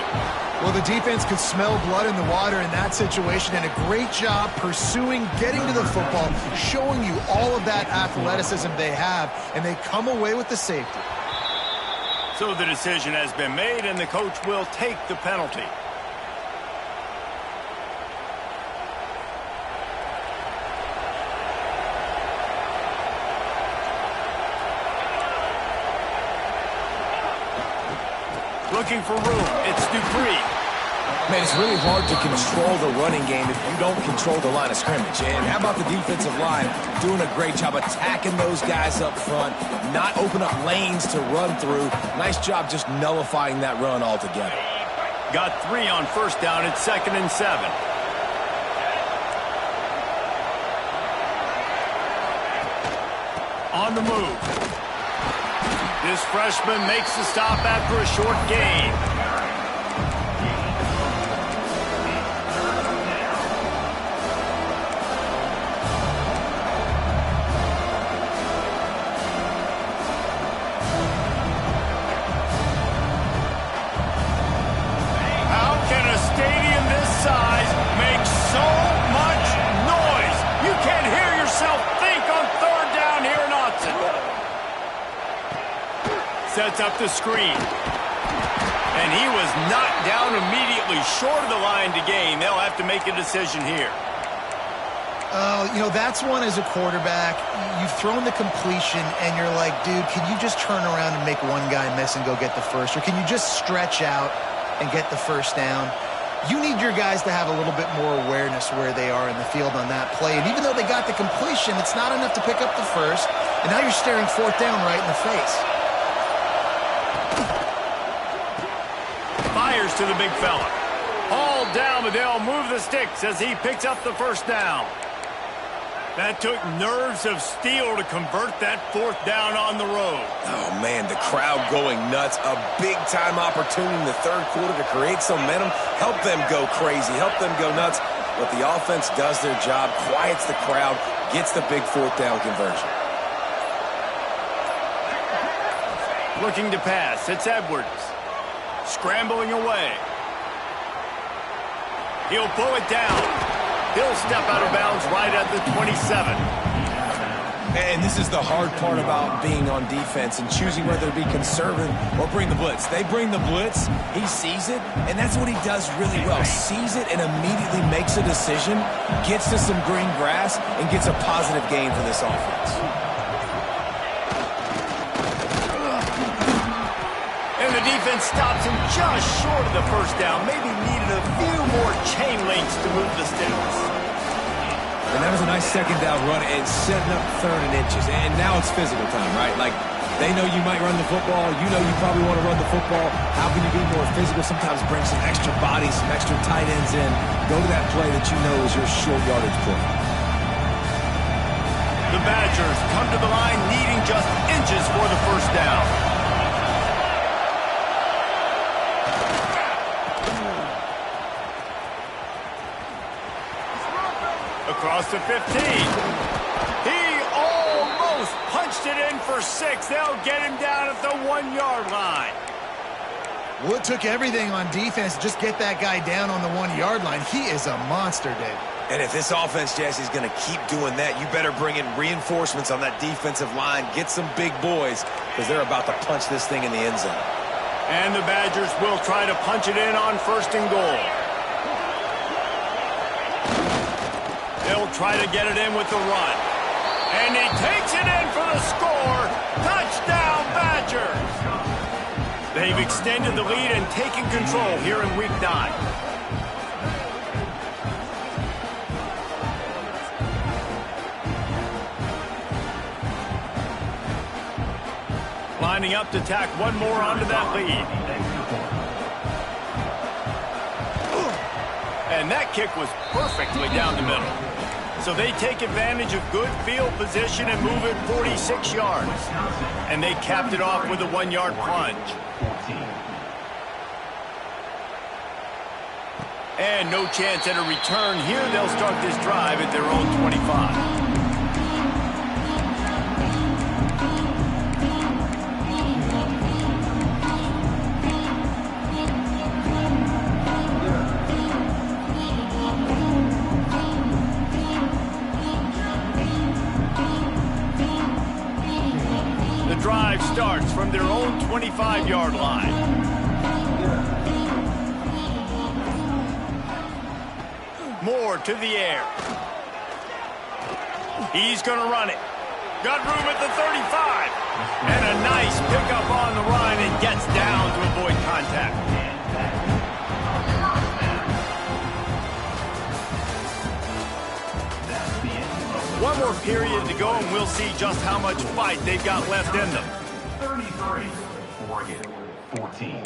Well, the defense could smell blood in the water in that situation, and a great job pursuing, getting to the football, showing you all of that athleticism they have, and they come away with the safety. So the decision has been made, and the coach will take the penalty. Looking for room. It's Dupree. Man, it's really hard to control the running game if you don't control the line of scrimmage. And how about the defensive line doing a great job attacking those guys up front, not open up lanes to run through. Nice job just nullifying that run altogether. Got 3 on first down. It's 2nd and 7. On the move. This freshman makes the stop after a short gain. How can a stadium this size make so much noise? You can't hear yourself think on 3rd down here in Autzen. Sets up the screen. And he was knocked down immediately short of the line to gain. They'll have to make a decision here. You know, that's one as a quarterback. You've thrown the completion, and you're like, dude, can you just turn around and make one guy miss and go get the first? Or can you just stretch out and get the first down? You need your guys to have a little bit more awareness where they are in the field on that play. And even though they got the completion, it's not enough to pick up the first. And now you're staring 4th down right in the face. Fires to the big fella. Hauled down, but they'll move the sticks as he picks up the first down. That took nerves of steel to convert that 4th down on the road. Oh, man, the crowd going nuts. A big-time opportunity in the 3rd quarter to create some momentum, help them go crazy, help them go nuts. But the offense does their job, quiets the crowd, gets the big 4th down conversion. Looking to pass. It's Edwards. Scrambling away. He'll pull it down. He'll step out of bounds right at the 27. And this is the hard part about being on defense and choosing whether to be conservative or bring the blitz. They bring the blitz, he sees it, and that's what he does really well. Sees it and immediately makes a decision, gets to some green grass, and gets a positive gain for this offense. And the defense stops him just short of the first down. Maybe needed a few more chain links to move the sticks. And that was a nice 2nd down run and setting up 3rd and inches. And now it's physical time, right? Like, they know you might run the football. You know you probably want to run the football. How can you be more physical? Sometimes bring some extra bodies, some extra tight ends in. Go to that play that you know is your short yardage play. The Badgers come to the line needing just inches for the first down. Across the 15. He almost punched it in for 6. They'll get him down at the 1-yard line. Well, it took everything on defense to just get that guy down on the 1-yard line. He is a monster, Dave. And if this offense, Jesse, is going to keep doing that, you better bring in reinforcements on that defensive line. Get some big boys because they're about to punch this thing in the end zone. And the Badgers will try to punch it in on 1st and goal. They'll try to get it in with the run. And he takes it in for the score. Touchdown, Badgers! They've extended the lead and taken control here in Week 9. Lining up to tack one more onto that lead. And that kick was perfectly down the middle. So they take advantage of good field position and move it 46 yards. And they capped it off with a 1-yard plunge. And no chance at a return here. They'll start this drive at their own 25. Drive starts from their own 25-yard line. Moore to the air. He's going to run it. Got room at the 35. And a nice pickup on the run and gets down to avoid contact. contact. One more period to go, and we'll see just how much fight they've got left in them. 33, Oregon, 14.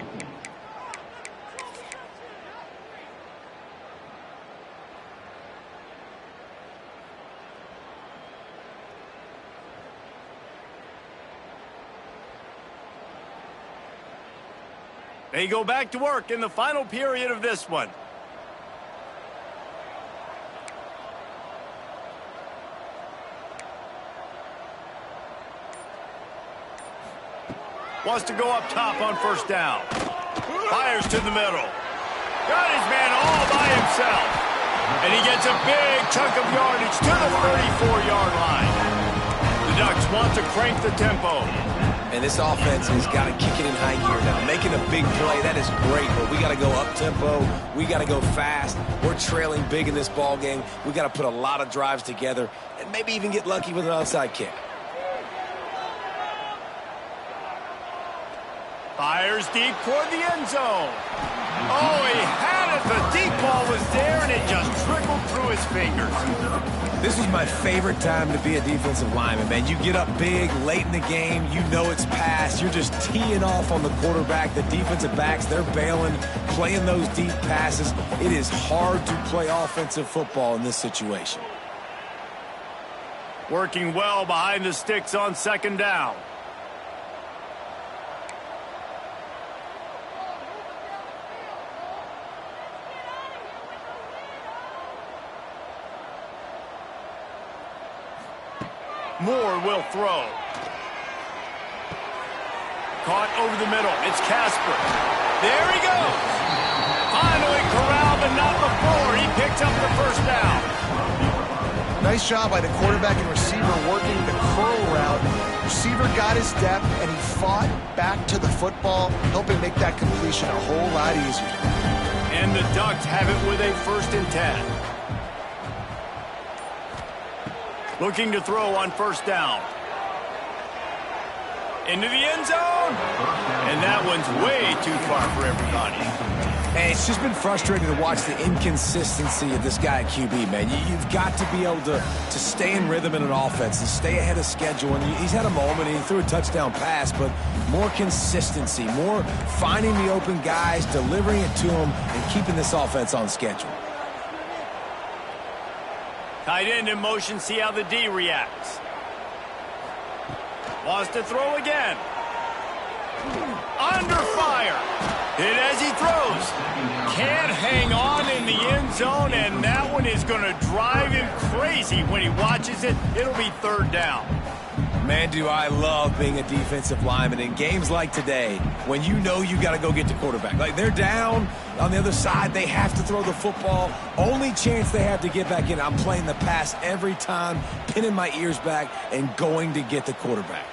They go back to work in the final period of this one. Wants to go up top on first down. Fires to the middle. Got his man all by himself. And he gets a big chunk of yardage to the 34-yard line. The Ducks want to crank the tempo. And this offense has got to kick it in high gear now. Making a big play, that is great, but we got to go up-tempo. We got to go fast. We're trailing big in this ball game. We got to put a lot of drives together and maybe even get lucky with an onside kick. Fires deep toward the end zone. Oh, he had it. The deep ball was there, and it just trickled through his fingers. This was my favorite time to be a defensive lineman, man. You get up big, late in the game, you know it's past. You're just teeing off on the quarterback. The defensive backs, they're bailing, playing those deep passes. It is hard to play offensive football in this situation. Working well behind the sticks on second down. Moore will throw. Caught over the middle. It's Casper. There he goes. Finally corralled, but not before. He picks up the first down. Nice job by the quarterback and receiver working the curl route. Receiver got his depth, and he fought back to the football, helping make that completion a whole lot easier. And the Ducks have it with a 1st and 10. Looking to throw on first down. Into the end zone. And that one's way too far for everybody. And it's just been frustrating to watch the inconsistency of this guy at QB, man. You've got to be able to stay in rhythm in an offense and stay ahead of schedule. And he's had a moment, and he threw a touchdown pass, but more consistency, more finding the open guys, delivering it to them, and keeping this offense on schedule. Tight end in motion, see how the D reacts. Wants to throw again. Under fire. Hit as he throws. Can't hang on in the end zone, and that one is going to drive him crazy when he watches it. It'll be 3rd down. Man, do I love being a defensive lineman in games like today when you know you got to go get the quarterback. Like, they're down on the other side. They have to throw the football. Only chance they have to get back in. I'm playing the pass every time, pinning my ears back and going to get the quarterback.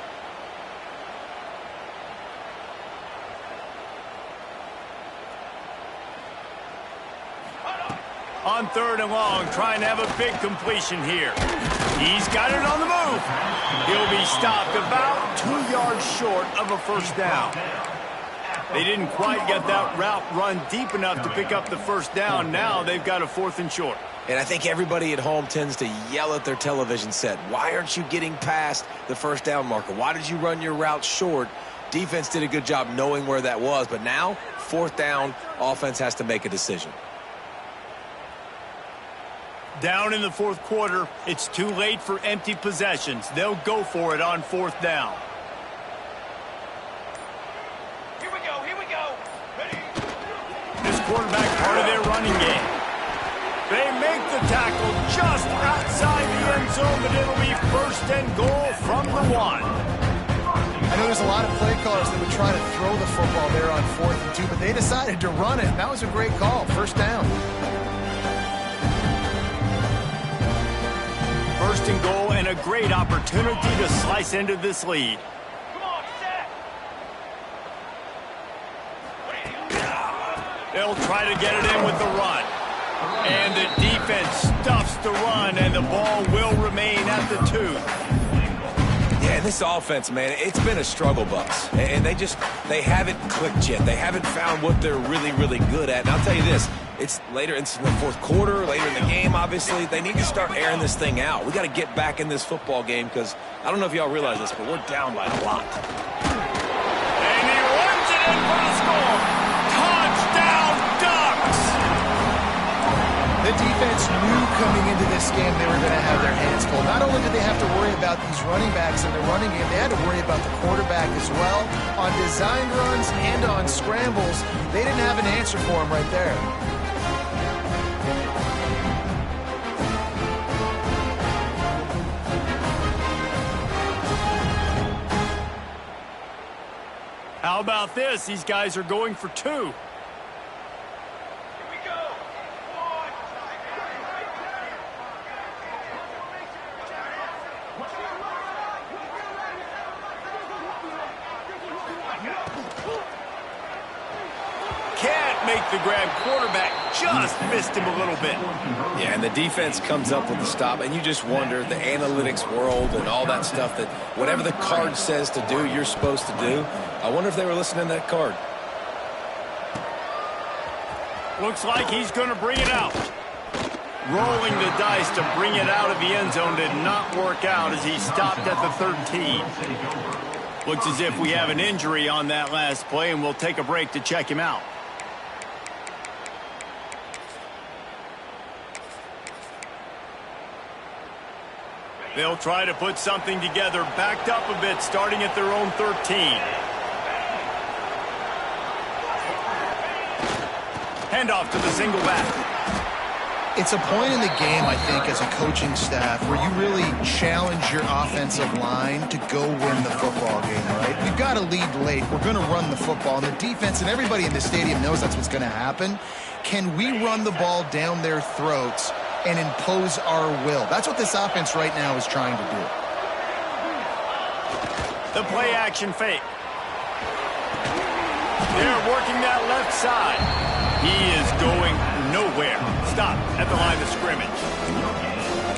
On 3rd and long, trying to have a big completion here. He's got it on the move. He'll be stopped about 2 yards short of a first down. They didn't quite get that route run deep enough to pick up the first down. Now they've got a 4th and short. And I think everybody at home tends to yell at their television set. Why aren't you getting past the first down marker? Why did you run your route short? Defense did a good job knowing where that was. But now, 4th down, offense has to make a decision. Down in the 4th quarter, it's too late for empty possessions. They'll go for it on 4th down. Here we go. Ready? This quarterback part of their running game. They make the tackle just outside the end zone, but it'll be 1st and goal from the 1. I know there's a lot of play callers that would try to throw the football there on 4th and 2, but they decided to run it. That was a great call. 1st down. 1st and goal, and a great opportunity to slice into this lead. Come on, set. They'll try to get it in with the run. And the defense stuffs the run, and the ball will remain at the 2. Yeah, And this offense, man, it's been a struggle bus. And they haven't clicked yet. They haven't found what they're really, really good at. And I'll tell you this, it's later in the fourth quarter, later in the game, obviously. They need to start airing this thing out. We got to get back in this football game because I don't know if y'all realize this, but we're down by a lot. And he runs it in for the score. Touchdown, Ducks! The defense knew coming into this game they were going to have their hands full. Not only did they have to worry about these running backs in the running game, they had to worry about the quarterback as well. On design runs and on scrambles, they didn't have an answer for him right there. How about this? These guys are going for two. Can't make the grab. Quarterback just missed him a little bit. Yeah, and the defense comes up with the stop, and you just wonder, the analytics world and all that stuff, that whatever the card says to do, you're supposed to do. I wonder if they were listening to that card. Looks like he's going to bring it out. Rolling the dice to bring it out of the end zone did not work out as he stopped at the 13. Looks as if we have an injury on that last play, and we'll take a break to check him out. They'll try to put something together, backed up a bit, starting at their own 13. Handoff to the single back. It's a point in the game, I think, as a coaching staff where you really challenge your offensive line to go win the football game, right? We've got to lead late. We're going to run the football. And the defense and everybody in the stadium knows that's what's going to happen. Can we run the ball down their throats and impose our will? That's what this offense right now is trying to do. The play action fake. They're working that left side. He is going nowhere. Stop at the line of scrimmage.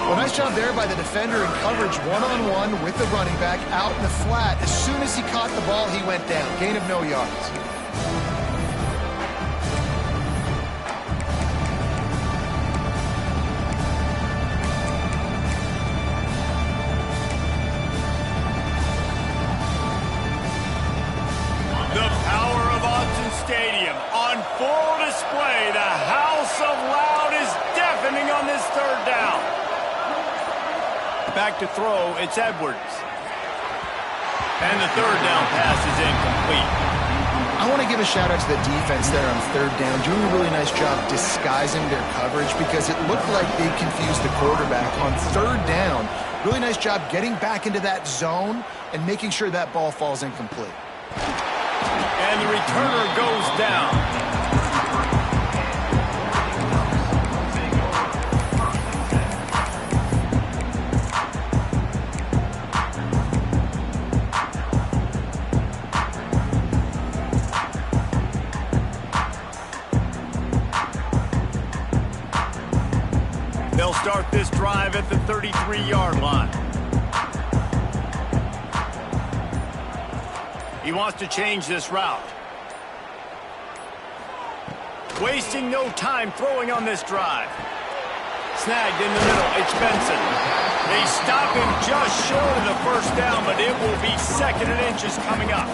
Well, nice job there by the defender in coverage one-on-one with the running back out in the flat. As soon as he caught the ball, he went down. Gain of no yards. Stadium on full display. The house of loud is deafening on this third down. Back to throw, it's Edwards. And the third down pass is incomplete. I want to give a shout out to the defense there on third down, doing a really nice job disguising their coverage because it looked like they confused the quarterback on third down. Really nice job getting back into that zone and making sure that ball falls incomplete. And the returner goes down. They'll start this drive at the 33-yard line. He wants to change this route. Wasting no time throwing on this drive. Snagged in the middle. It's Benson. They stop him just short of the first down, but it will be second and inches coming up.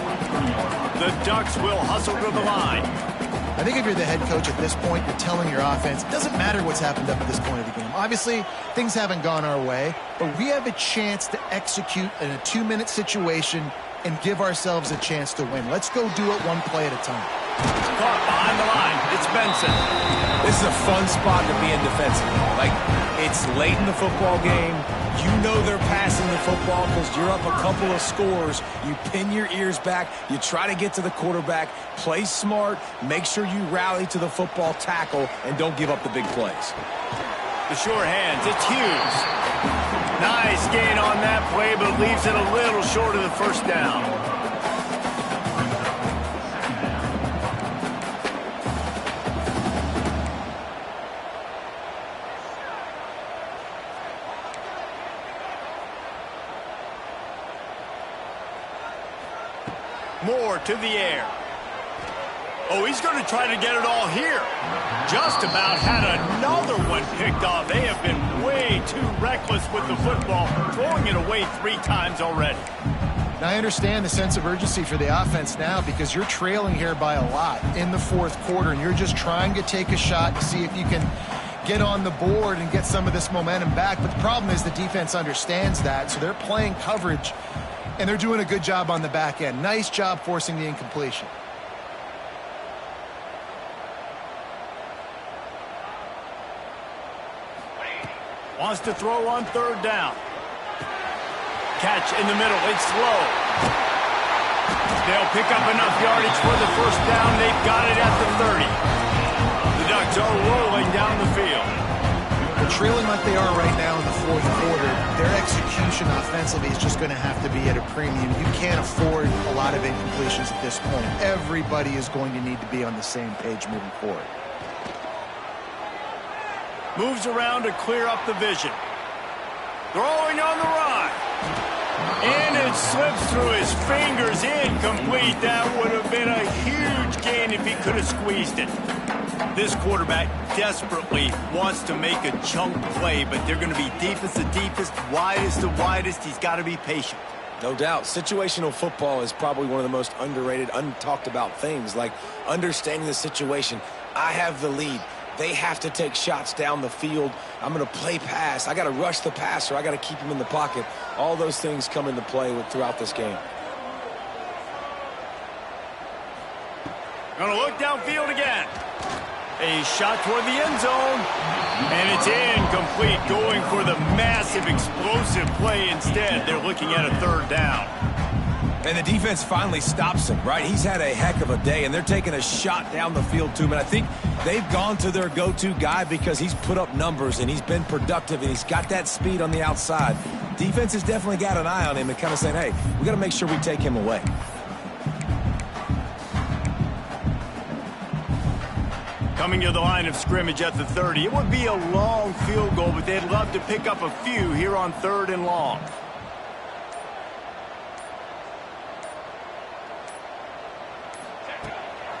The Ducks will hustle to the line. I think if you're the head coach at this point, you're telling your offense, it doesn't matter what's happened up to this point of the game. Obviously, things haven't gone our way, but we have a chance to execute in a 2-minute situation and give ourselves a chance to win. Let's go do it one play at a time. It's caught behind the line. It's Benson. This is a fun spot to be in defensively. Like, it's late in the football game. You know they're passing the football because you're up a couple of scores. You pin your ears back. You try to get to the quarterback. Play smart. Make sure you rally to the football tackle and don't give up the big plays. The short hands. It's Hughes. Nice gain on that play, but leaves it a little short of the first down. Moore to the air. Oh, he's going to try to get it all here. Just about had another one picked off. They have been way too reckless with the football, throwing it away 3 times already. Now, I understand the sense of urgency for the offense now because you're trailing here by a lot in the fourth quarter, and you're just trying to take a shot to see if you can get on the board and get some of this momentum back. But the problem is the defense understands that, so they're playing coverage, and they're doing a good job on the back end. Nice job forcing the incompletion. Wants to throw on 3rd down. Catch in the middle. It's low. They'll pick up enough yardage for the 1st down. They've got it at the 30. The Ducks are rolling down the field. Well, trailing like they are right now in the fourth quarter, their execution offensively is just going to have to be at a premium. You can't afford a lot of incompletions at this point. Everybody is going to need to be on the same page moving forward. Moves around to clear up the vision. Throwing on the run. And it slips through his fingers. Incomplete. That would have been a huge gain if he could have squeezed it. This quarterback desperately wants to make a chunk play, but they're going to be deepest to deepest, widest to widest. He's got to be patient. No doubt. Situational football is probably one of the most underrated, untalked about things, like understanding the situation. I have the lead. They have to take shots down the field. I'm going to play pass. I got to rush the passer. I got to keep him in the pocket. All those things come into play throughout this game. Going to look downfield again. A shot toward the end zone. And it's incomplete. Going for the massive explosive play instead. They're looking at a 3rd down. And the defense finally stops him, right? He's had a heck of a day, and they're taking a shot down the field to him. And I think they've gone to their go-to guy because he's put up numbers, and he's been productive, and he's got that speed on the outside. Defense has definitely got an eye on him and kind of saying, hey, we got to make sure we take him away. Coming to the line of scrimmage at the 30. It would be a long field goal, but they'd love to pick up a few here on 3rd and long.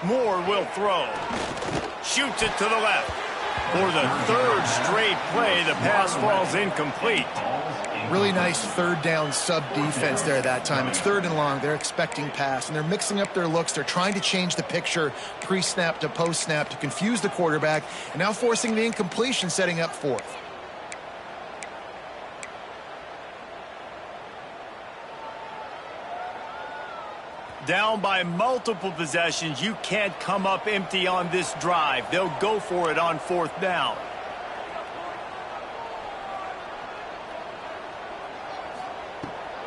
Moore will throw. Shoots it to the left. For the 3rd straight play, the pass falls incomplete. Really nice 3rd down sub-defense there that time. It's 3rd and long. They're expecting pass, and they're mixing up their looks. They're trying to change the picture pre-snap to post-snap to confuse the quarterback, and now forcing the incompletion, setting up 4th. Down by multiple possessions, you can't come up empty on this drive. They'll go for it on 4th down.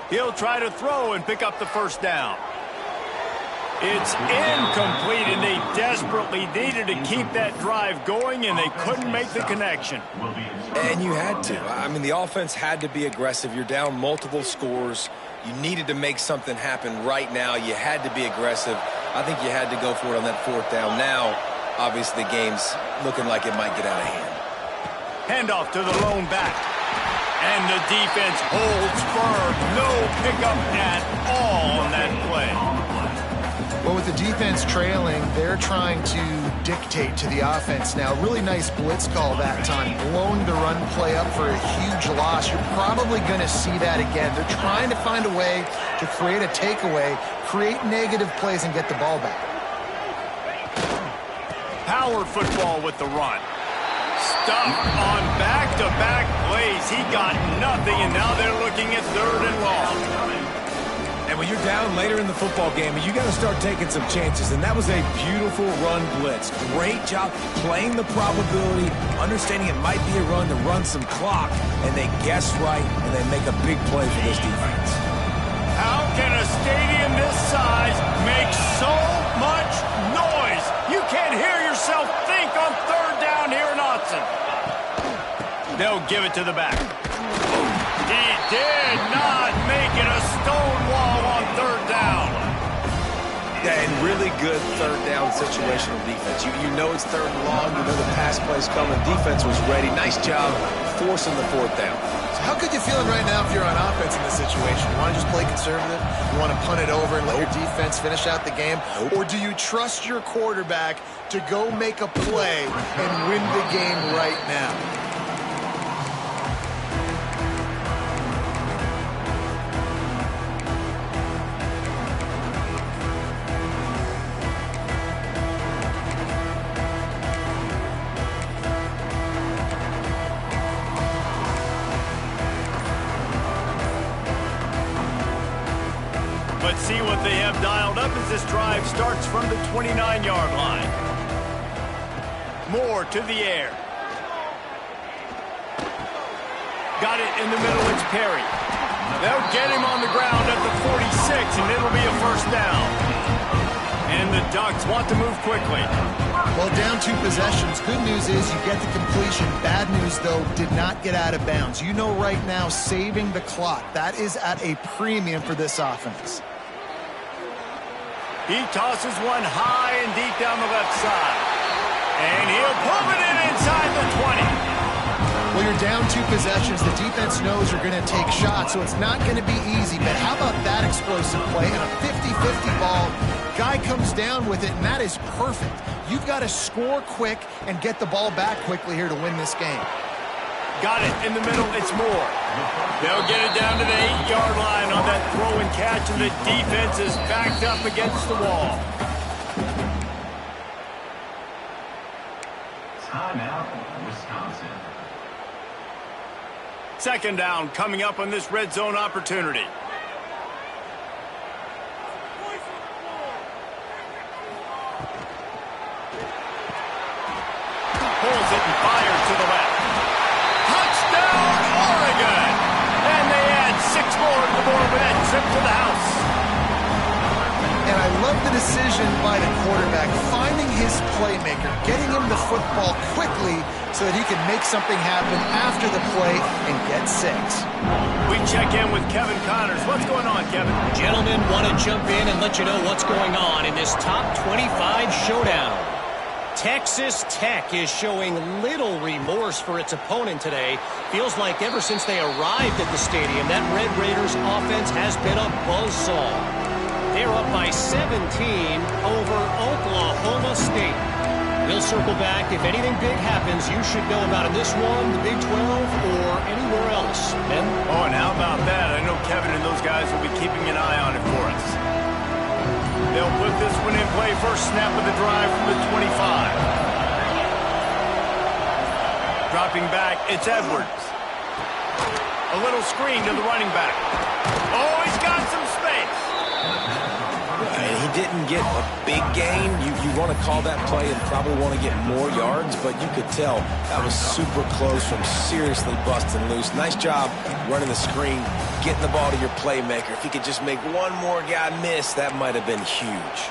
He'll try to throw and pick up the 1st down. It's incomplete, and they desperately needed to keep that drive going, and they couldn't make the connection. And you had to. I mean, the offense had to be aggressive. You're down multiple scores. You needed to make something happen right now. You had to be aggressive. I think you had to go for it on that 4th down. Now, obviously, the game's looking like it might get out of hand. Handoff to the lone back. And the defense holds firm. No pickup at all on that play. Well, with the defense trailing, they're trying to dictate to the offense now. Really nice blitz call that time, blowing the run play up for a huge loss. You're probably going to see that again. They're trying to find a way to create a takeaway, create negative plays, and get the ball back. Power football with the run. Stuffed on back-to-back plays. He got nothing, and now they're looking at 3rd and long. And when you're down later in the football game, you got to start taking some chances. And that was a beautiful run blitz. Great job playing the probability, understanding it might be a run to run some clock. And they guess right, and they make a big play for this defense. How can a stadium this size make so much noise? You can't hear yourself think on 3rd down here in Autzen. They'll give it to the back. He did not make it. A stone wall on 3rd down. Yeah, and really good third down situational defense. You know it's third and long. You know the pass play's coming. Defense was ready. Nice job forcing the fourth down. So how good you feeling right now if you're on offense in this situation? You want to just play conservative? You want to punt it over and let your defense finish out the game? Or do you trust your quarterback to go make a play and win the game right now? Let's see what they have dialed up as this drive starts from the 29-yard line. Moore to the air. Got it in the middle, it's Perry. They'll get him on the ground at the 46, and it'll be a first down. And the Ducks want to move quickly. Well, down 2 possessions. Good news is you get the completion. Bad news, though, did not get out of bounds. You know right now, saving the clock, that is at a premium for this offense. He tosses one high and deep down the left side. And he'll pump it in inside the 20. Well, you're down 2 possessions. The defense knows you're going to take shots, so it's not going to be easy. But how about that explosive play and a 50-50 ball? Guy comes down with it, and that is perfect. You've got to score quick and get the ball back quickly here to win this game. Got it in the middle, it's Moore. They'll get it down to the 8-yard line on that throw and catch, and the defense is backed up against the wall. Timeout, Wisconsin. Second down coming up on this red zone opportunity. Pulls it and fires to the left. Touchdown, Oregon! And they add 6 more to the board with that trip to the house. And I love the decision by the quarterback, finding his playmaker, getting him the football quickly so that he can make something happen after the play and get 6. We check in with Kevin Connors. What's going on, Kevin? Gentlemen, want to jump in and let you know what's going on in this top 25 showdown. Texas Tech is showing little remorse for its opponent today. Feels like ever since they arrived at the stadium, that Red Raiders offense has been a buzzsaw. They're up by 17 over Oklahoma State. We'll circle back. If anything big happens, you should know about in this one, the Big 12, or anywhere else. Ben? Oh, and how about that? I know Kevin and those guys will be keeping an eye on it for us. They'll put this one in play. First snap of the drive from the 25. Dropping back, it's Edwards. A little screen to the running back. Oh, he's got some space. And he didn't get a big gain. You want to call that play and probably want to get more yards, but you could tell that was super close from seriously busting loose. Nice job running the screen, getting the ball to your playmaker. If he could just make one more guy miss, that might have been huge.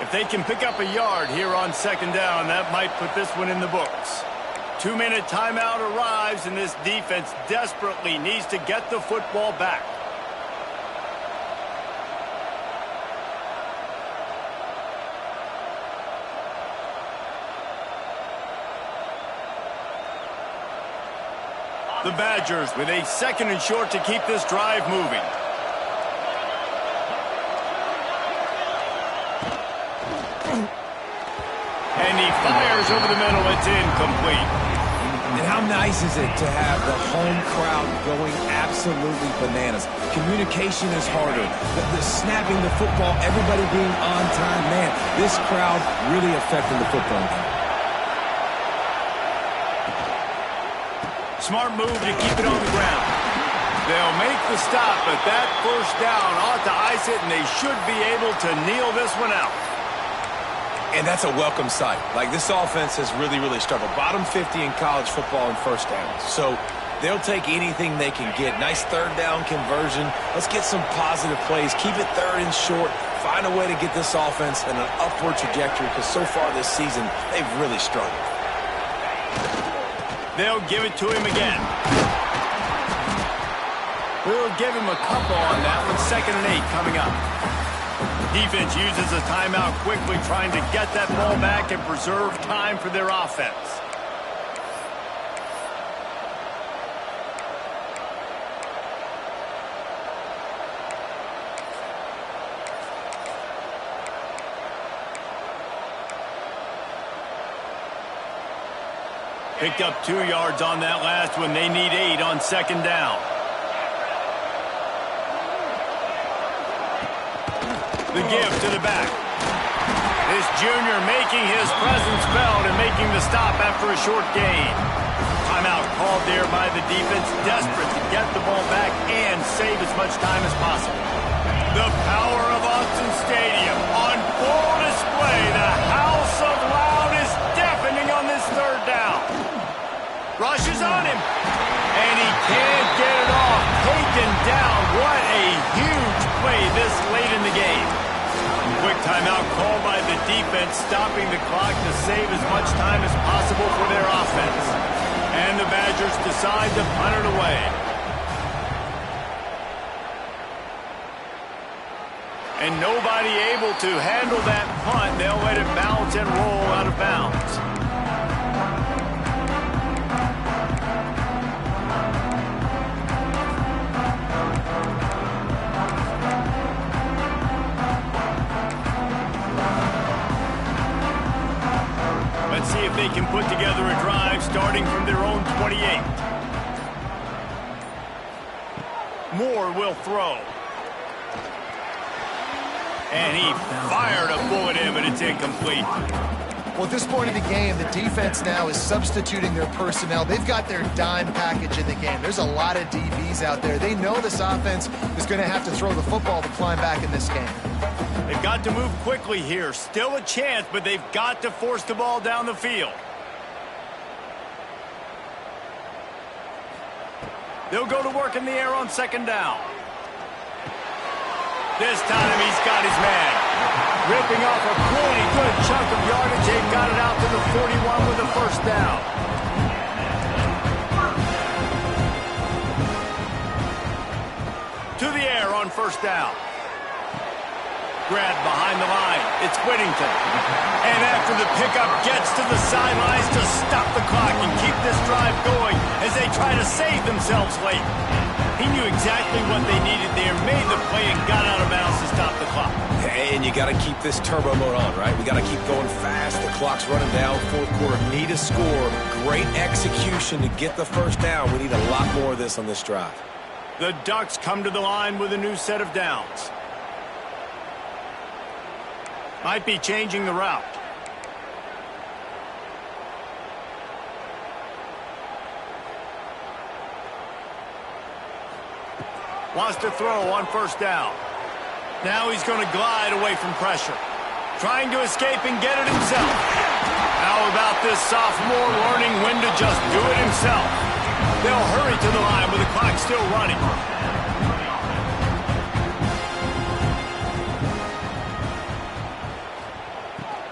If they can pick up a yard here on second down, that might put this one in the books. 2-minute timeout arrives, and this defense desperately needs to get the football back. The Badgers with a 2nd and short to keep this drive moving. And he fires over the middle. It's incomplete. And how nice is it to have the home crowd going absolutely bananas? Communication is harder. The snapping the football, everybody being on time. Man, this crowd really affecting the football game. Smart move to keep it on the ground. They'll make the stop, but that first down ought to ice it, and they should be able to kneel this one out. And that's a welcome sight. Like, this offense has really, really struggled. Bottom 50 in college football in first downs. So they'll take anything they can get. Nice third down conversion. Let's get some positive plays. Keep it 3rd and short. Find a way to get this offense in an upward trajectory, because so far this season, they've really struggled. They'll give it to him again. We'll give him a couple on that with 2nd and 8 coming up. Defense uses a timeout quickly, trying to get that ball back and preserve time for their offense. Picked up 2 yards on that last one. They need 8 on 2nd down. The give to the back. This junior making his presence felt and making the stop after a short gain. Timeout called there by the defense, desperate to get the ball back and save as much time as possible. The power of Autzen Stadium on full display. The house of loud is deafening on this 3rd down. Rushes on him, and he can't get it off. Taken down. What a huge play this late in the game. Quick timeout called by the defense, stopping the clock to save as much time as possible for their offense. And the Badgers decide to punt it away. And nobody able to handle that punt. They'll let it bounce and roll out of bounds. Let's see if they can put together a drive starting from their own 28. Moore will throw. And he fired a bullet in, but it's incomplete. Well, at this point in the game, the defense now is substituting their personnel. They've got their dime package in the game. There's a lot of DBs out there. They know this offense is going to have to throw the football to climb back in this game. They've got to move quickly here. Still a chance, but they've got to force the ball down the field. They'll go to work in the air on 2nd down. This time he's got his man. Ripping off a pretty good chunk of yardage. They've got it out to the 41 with a 1st down. To the air on 1st down. Grab behind the line. It's Whittington. And after the pickup, gets to the sidelines to stop the clock and keep this drive going as they try to save themselves late. He knew exactly what they needed there, made the play, and got out of bounds to stop the clock. And you got to keep this turbo mode on, right? We got to keep going fast. The clock's running down. 4th quarter, need a score. Great execution to get the 1st down. We need a lot more of this on this drive. The Ducks come to the line with a new set of downs. Might be changing the route. Wants to throw on 1st down. Now he's going to glide away from pressure. Trying to escape and get it himself. How about this sophomore learning when to just do it himself? They'll hurry to the line with the clock still running.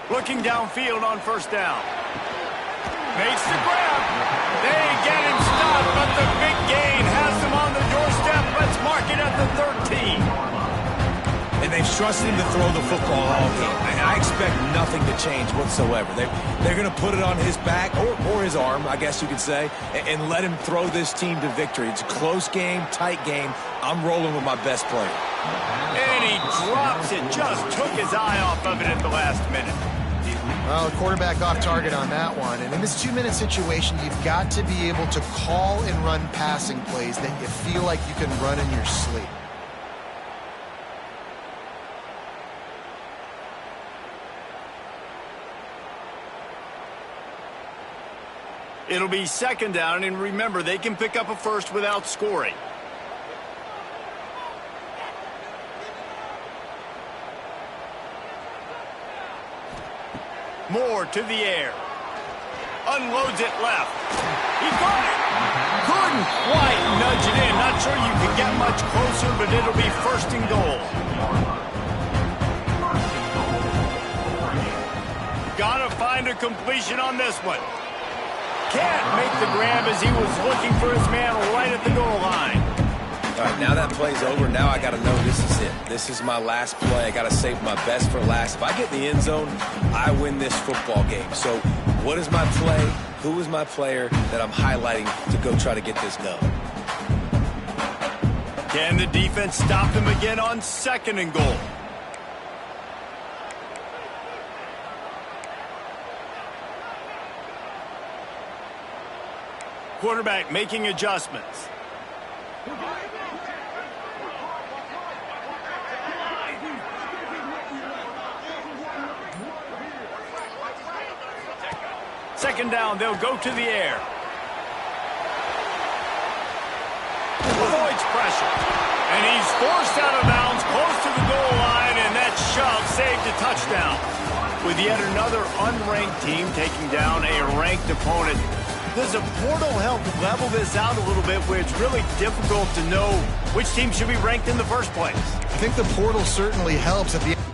Looking downfield on 1st down. Makes the grab. They get him stopped, but the big gain has them on the doorstep. Let's mark it at the 13. And they've trusted him to throw the football all game. And I expect nothing to change whatsoever. They're going to put it on his back, or his arm, I guess you could say, and let him throw this team to victory. It's a close game, tight game. I'm rolling with my best player. And he drops it. Just took his eye off of it at the last minute. Well, the quarterback off target on that one. And in this 2-minute situation, you've got to be able to call and run passing plays that you feel like you can run in your sleep. It'll be 2nd down, and remember, they can pick up a 1st without scoring. Moore to the air. Unloads it left. He got it. Couldn't quite nudge it in. Not sure you could get much closer, but it'll be 1st and goal. Gotta find a completion on this one. Can't make the grab as he was looking for his man right at the goal line. All right, now that play's over, now I got to know this is it. This is my last play. I got to save my best for last. If I get in the end zone, I win this football game. So what is my play? Who is my player that I'm highlighting to go try to get this done? Can the defense stop them again on 2nd and goal? Quarterback making adjustments. Second down, they'll go to the air. Avoids pressure. And he's forced out of bounds close to the goal line, and that shove saved a touchdown. With yet another unranked team taking down a ranked opponent, does a portal help level this out a little bit where it's really difficult to know which team should be ranked in the first place? I think the portal certainly helps at the end.